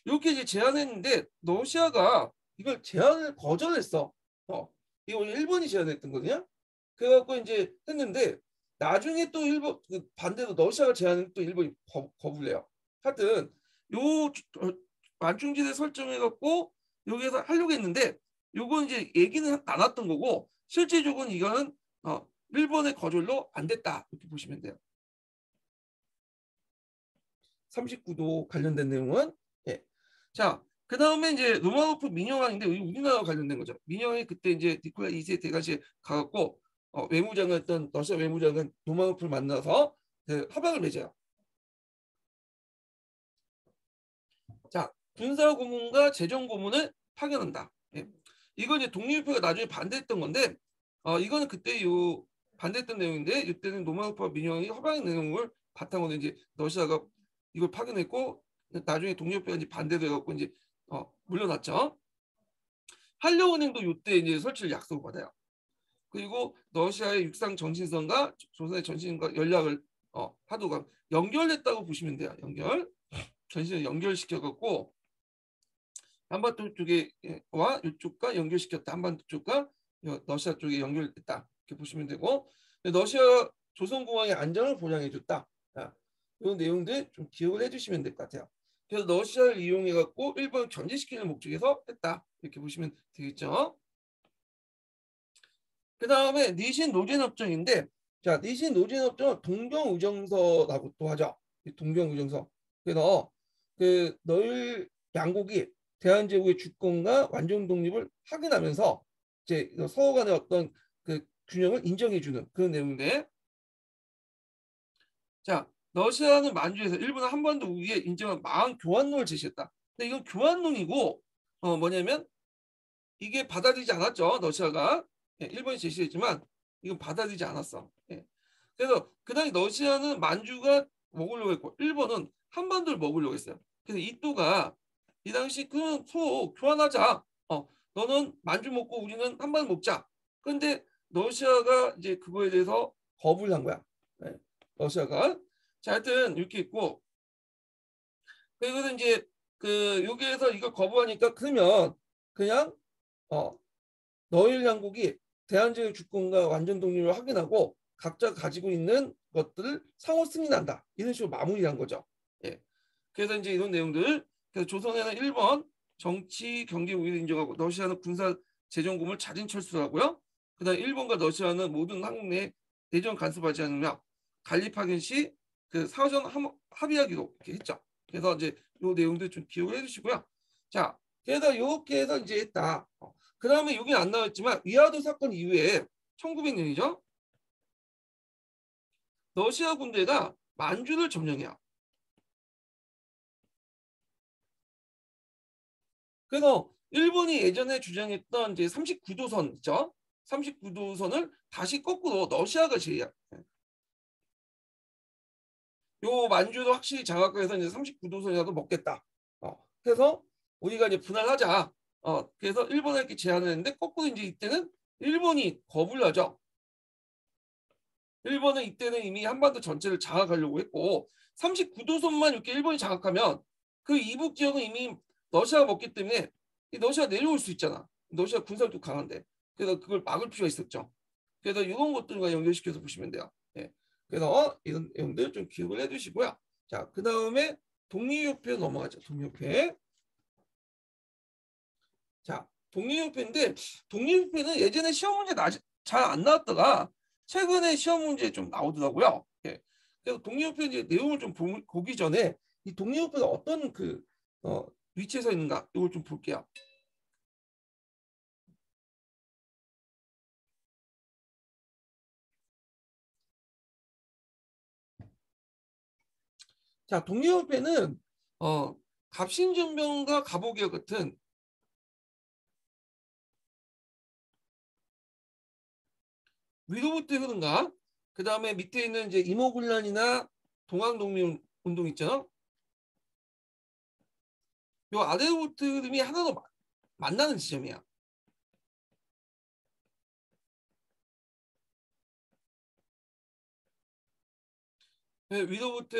이렇게 이제 제안했는데 러시아가 이걸 제안을 거절했어. 이거 일본이 제안했던 거거든요. 그래갖고 이제 했는데 나중에 또 일본 반대로 러시아가 제안을 또 일본이 거부를 해요. 하여튼 요 완충지대 설정해갖고 여기에서 하려고 했는데 요건 이제 얘기는 나눴던 거고 실제적으로는 이거는 일본의 거절로 안 됐다 이렇게 보시면 돼요. 39도 관련된 내용은 예. 자, 그 다음에 이제 로마노프 민영왕인데 우리나라와 관련된 거죠. 민영왕이 그때 이제 니콜라이 2세 대관식에 가갖고 외무장관했던 러시아 외무장관 로마노프를 만나서 협약을 맺어요. 자, 군사 고문과 재정 고문을 파견한다. 예. 이건 이제 독립협회가 나중에 반대했던 건데 이거는 그때 반대했던 내용인데 이때는 노마노프와 민영이 협약의 내용을 바탕으로 이제 러시아가 이걸 파견했고 나중에 독립협회가 이제 반대도 해갖고 이제 물러났죠. 한려은행도 이때 이제 설치를 약속을 받아요. 그리고 러시아의 육상 전신선과 조선의 전신선과 연락을 하도가 연결했다고 보시면 돼요. 전신을 연결시켜갖고 한반도 쪽에와 이쪽과 연결시켰다. 한반도 쪽과 러시아 쪽에 연결됐다. 이렇게 보시면 되고 러시아 조선공항의 안전을 보장해줬다. 이런 내용들 좀 기억을 해주시면 될 것 같아요. 그래서 러시아를 이용해갖고 일본을 견제시키는 목적에서 했다. 이렇게 보시면 되겠죠. 그 다음에 니신 노젠협정인데 자 니신 노젠협정은 동경의정서라고 또 하죠. 동경의정서. 그래서 그 너일 양국이 대한제국의 주권과 완전 독립을 확인하면서 이제 서로 간의 어떤 그 균형을 인정해주는 그런 내용인데 자 러시아는 만주에서 일본은 한반도 우위에 인정한 마흔 교환론을 제시했다. 근데 이건 교환론이고 뭐냐면 이게 받아들이지 않았죠. 러시아가 일본이 제시했지만 이건 받아들이지 않았어. 그래서 그 당시 러시아는 만주가 먹으려고 했고 일본은 한반도를 먹으려고 했어요. 그래서 이또가 이 당시 그 교환하자. 너는 만주 먹고 우리는 한반도 먹자. 그런데 러시아가 이제 그거에 대해서 거부를 한 거야. 러시아가. 자, 하여튼 이렇게 있고 그리고 이제 그 여기에서 이걸 거부하니까 그러면 그냥 너일 양국이 대한제국 주권과 완전 독립을 확인하고 각자 가지고 있는 것들을 상호 승인한다. 이런 식으로 마무리한 거죠. 예. 그래서 이제 이런 내용들. 그래서 조선에는 1번 정치 경제 우위를 인정하고 러시아는 군사 재정 고문을 자진 철수하고요. 그다음 일본과 러시아는 모든 한국 내 내정 간섭하지 않으며 관리 파견 시 그 사전 합의하기로 이렇게 했죠. 그래서 이제 이 내용들 좀 기억을 해주시고요. 자, 그래서 이렇게 해서 이제 했다. 그 다음에 여기 안 나왔지만 위화도 사건 이후에 1900년이죠. 러시아 군대가 만주를 점령해요. 그래서 일본이 예전에 주장했던 이제 39도선 있죠? 39도선을 다시 거꾸로 러시아가 제의야. 요 만주도 확실히 장악해서 이제 39도선이라도 먹겠다. 해서 우리가 이제 분할하자. 그래서 일본에게 제안을 했는데 거꾸로 이제 이때는 일본이 거부를 하죠. 일본은 이때는 이미 한반도 전체를 장악하려고 했고 39도선만 이렇게 일본이 장악하면 그 이북 지역은 이미 러시아가 먹기 때문에 러시아가 내려올 수 있잖아. 러시아 군사력도 강한데. 그래서 그걸 막을 필요가 있었죠. 그래서 이런 것들과 연결시켜서 보시면 돼요. 예. 그래서 이런 내용들 좀 기억을 해두시고요. 자, 그 다음에 독립협회 넘어가죠. 독립협회. 자, 독립협회인데 독립협회는 예전에 시험 문제 잘 안 나왔다가 최근에 시험 문제 좀 나오더라고요. 예. 그래서 독립협회 이제 내용을 좀 보기 전에 이 독립협회가 어떤 위치에 서 있는가 이걸 좀 볼게요. 자, 독립협회는 갑신전병과 갑오개혁 같은 위로부터 흐른가? 그 다음에 밑에 있는 이제 임오군란이나 동학독립운동 있잖아. 요 아래로부터 흐름이 하나로 만나는 지점이야. 위로부터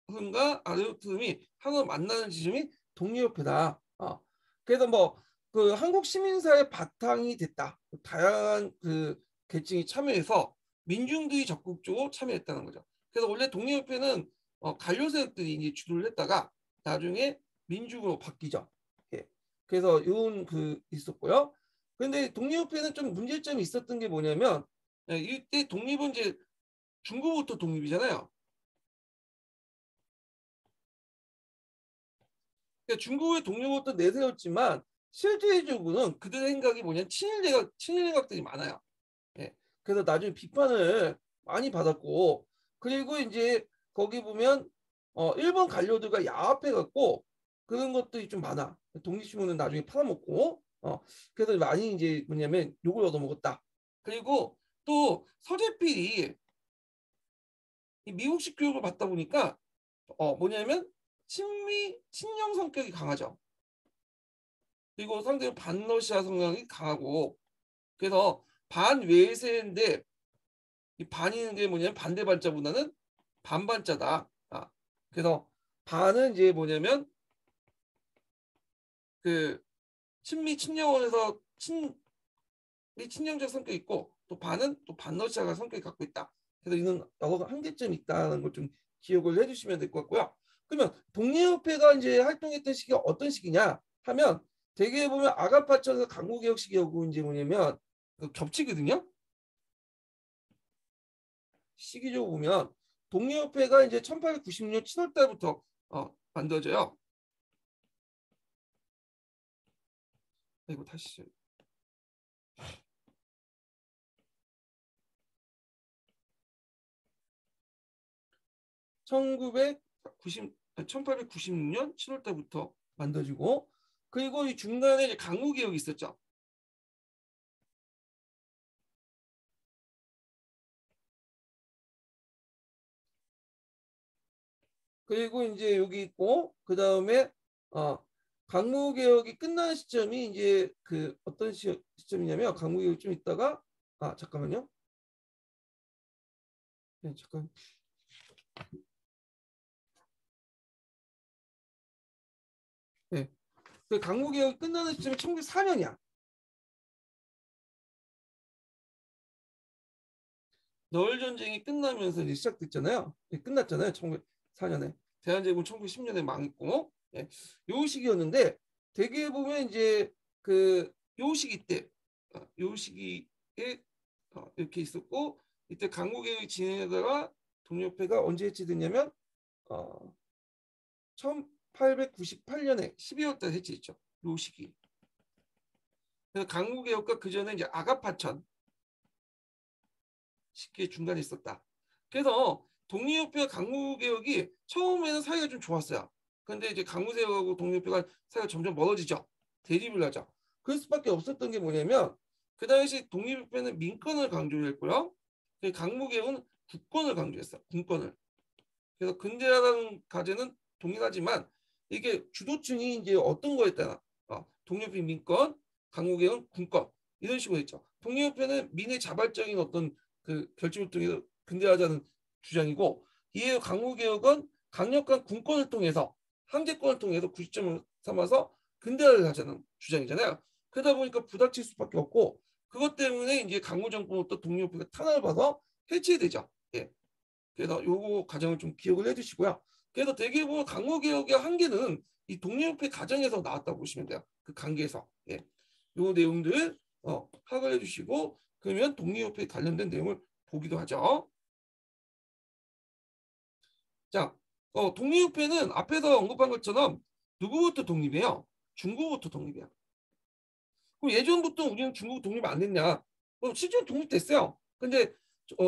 흐름과 아래로부터 흐름이 하나로 만나는 지점이 독립협회다. 그래서 뭐 그 한국 시민사회 바탕이 됐다. 다양한 그 계층이 참여해서 민중들이 적극적으로 참여했다는 거죠. 그래서 원래 독립협회는 관료 세력들이 이제 주도를 했다가 나중에 민중으로 바뀌죠. 예. 그래서 이런 그 있었고요. 그런데 독립협회는 좀 문제점이 있었던 게 뭐냐면 이때 독립은 이제 중국부터 독립이잖아요. 그러니까 중국의 독립부터 내세웠지만 실제적으로는 그들의 생각이 뭐냐면 친일내각들이 많아요. 예. 그래서 나중에 비판을 많이 받았고 그리고 이제 거기 보면 일본 관료들과 야합해 갖고 그런 것들이 좀 많아. 독립신문은 나중에 팔아먹고 그래서 많이 이제 뭐냐면 욕을 얻어먹었다. 그리고 또 서재필이 이 미국식 교육을 받다 보니까 뭐냐면 친영 성격이 강하죠. 그리고 상대로 반러시아 성향이 강하고 그래서 반외세인데 이 반이는 게 뭐냐면 반대 반자보다는 반반자다. 그래서 반은 이제 뭐냐면 그 친영원에서 친영적 성격이 있고 또 반은 또 반러시아가 성격이 갖고 있다. 그래서 이는 여러 한계점이 있다는 걸 좀 기억을 해주시면 될 것 같고요. 그러면 독립협회가 이제 활동했던 시기가 어떤 시기냐 하면 대개 보면 아가파천에서 강국개혁 시기하고 이제 뭐냐면 겹치거든요. 시기적으로 보면 독립협회가 이제 1896년 7월 달부터 만들어져요. 이거 다시 1896년 7월 달부터 만들어지고 그리고 이 중간에 이제 강국개혁이 있었죠. 그리고 이제 여기 있고 그 다음에 강무개혁이 끝나는 시점이 이제 그 어떤 시점이냐면 강무개혁이 좀 있다가 잠깐만요. 네, 잠깐. 네. 그 강무개혁이 끝나는 시점이 1904년이야. 너울 전쟁이 끝나면서 이제 시작됐잖아요. 네, 끝났잖아요. 1904년에. 대한제국은 1910년에 망했고, 네, 요 시기였는데 대개 보면 이제 그 요 시기 때, 요 시기에 이렇게 있었고 이때 강국개혁이 진행하다가 독립협회가 언제 해체됐냐면 1898년에 12월 달 해체했죠. 요 시기. 그래서 강국개혁과 그 전에 이제 아가파천 시기에 중간에 있었다. 그래서 독립협회와 강국개혁이 처음에는 사이가 좀 좋았어요. 근데 이제 강국개혁하고 독립협회가 사이가 점점 멀어지죠. 대립을 하죠. 그럴 수밖에 없었던 게 뭐냐면 그 당시 독립협회는 민권을 강조했고요. 강무개혁은 국권을 강조했어요. 군권을. 그래서 근대화라는 과제는 동일하지만 이게 주도층이 이제 어떤 거에 따라 독립협회 민권, 강무개혁은 군권 이런 식으로 했죠. 독립협회는 민의 자발적인 어떤 그 결집을 통해서 근대화하자는 주장이고 이에 강무개혁은 강력한 군권을 통해서 황제권을 통해서 구시점을 삼아서 근대화를 하자는 주장이잖아요. 그러다 보니까 부닥칠 수밖에 없고 그것 때문에 이제 강무 정권부터 독립협회가 탄압을 받아 해체되죠. 예. 그래서 요거 과정을 좀 기억을 해주시고요. 그래서 대개 보면 강무 개혁의 한계는 이 독립협회 과정에서 나왔다고 보시면 돼요. 그 관계에서. 예. 요 내용들 파악을 해주시고 그러면 독립협회 관련된 내용을 보기도 하죠. 자, 독립협회는 앞에서 언급한 것처럼 누구부터 독립이에요? 중국부터 독립이야. 그럼 예전부터 우리는 중국 독립 안 했냐? 실제로 독립됐어요. 근데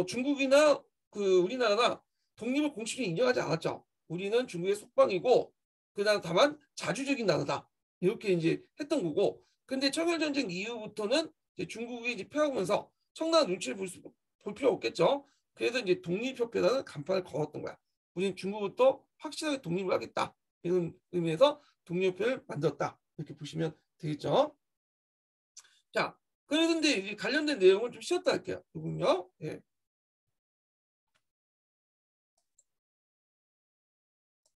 중국이나 그 우리나라나 독립을 공식적으로 인정하지 않았죠. 우리는 중국의 속방이고 그다음 다만 자주적인 나라다. 이렇게 이제 했던 거고. 근데 청일전쟁 이후부터는 이제 중국이 이제 펴오면서 청나라 눈치를 볼 필요 없겠죠. 그래서 이제 독립협회라는 간판을 걸었던 거야. 우리는 중국부터 확실하게 독립을 하겠다. 이런 의미에서 독립협회를 만들었다. 이렇게 보시면 되겠죠. 자, 그런데 이제 관련된 내용을 좀 쉬었다 할게요. 이군요. 예.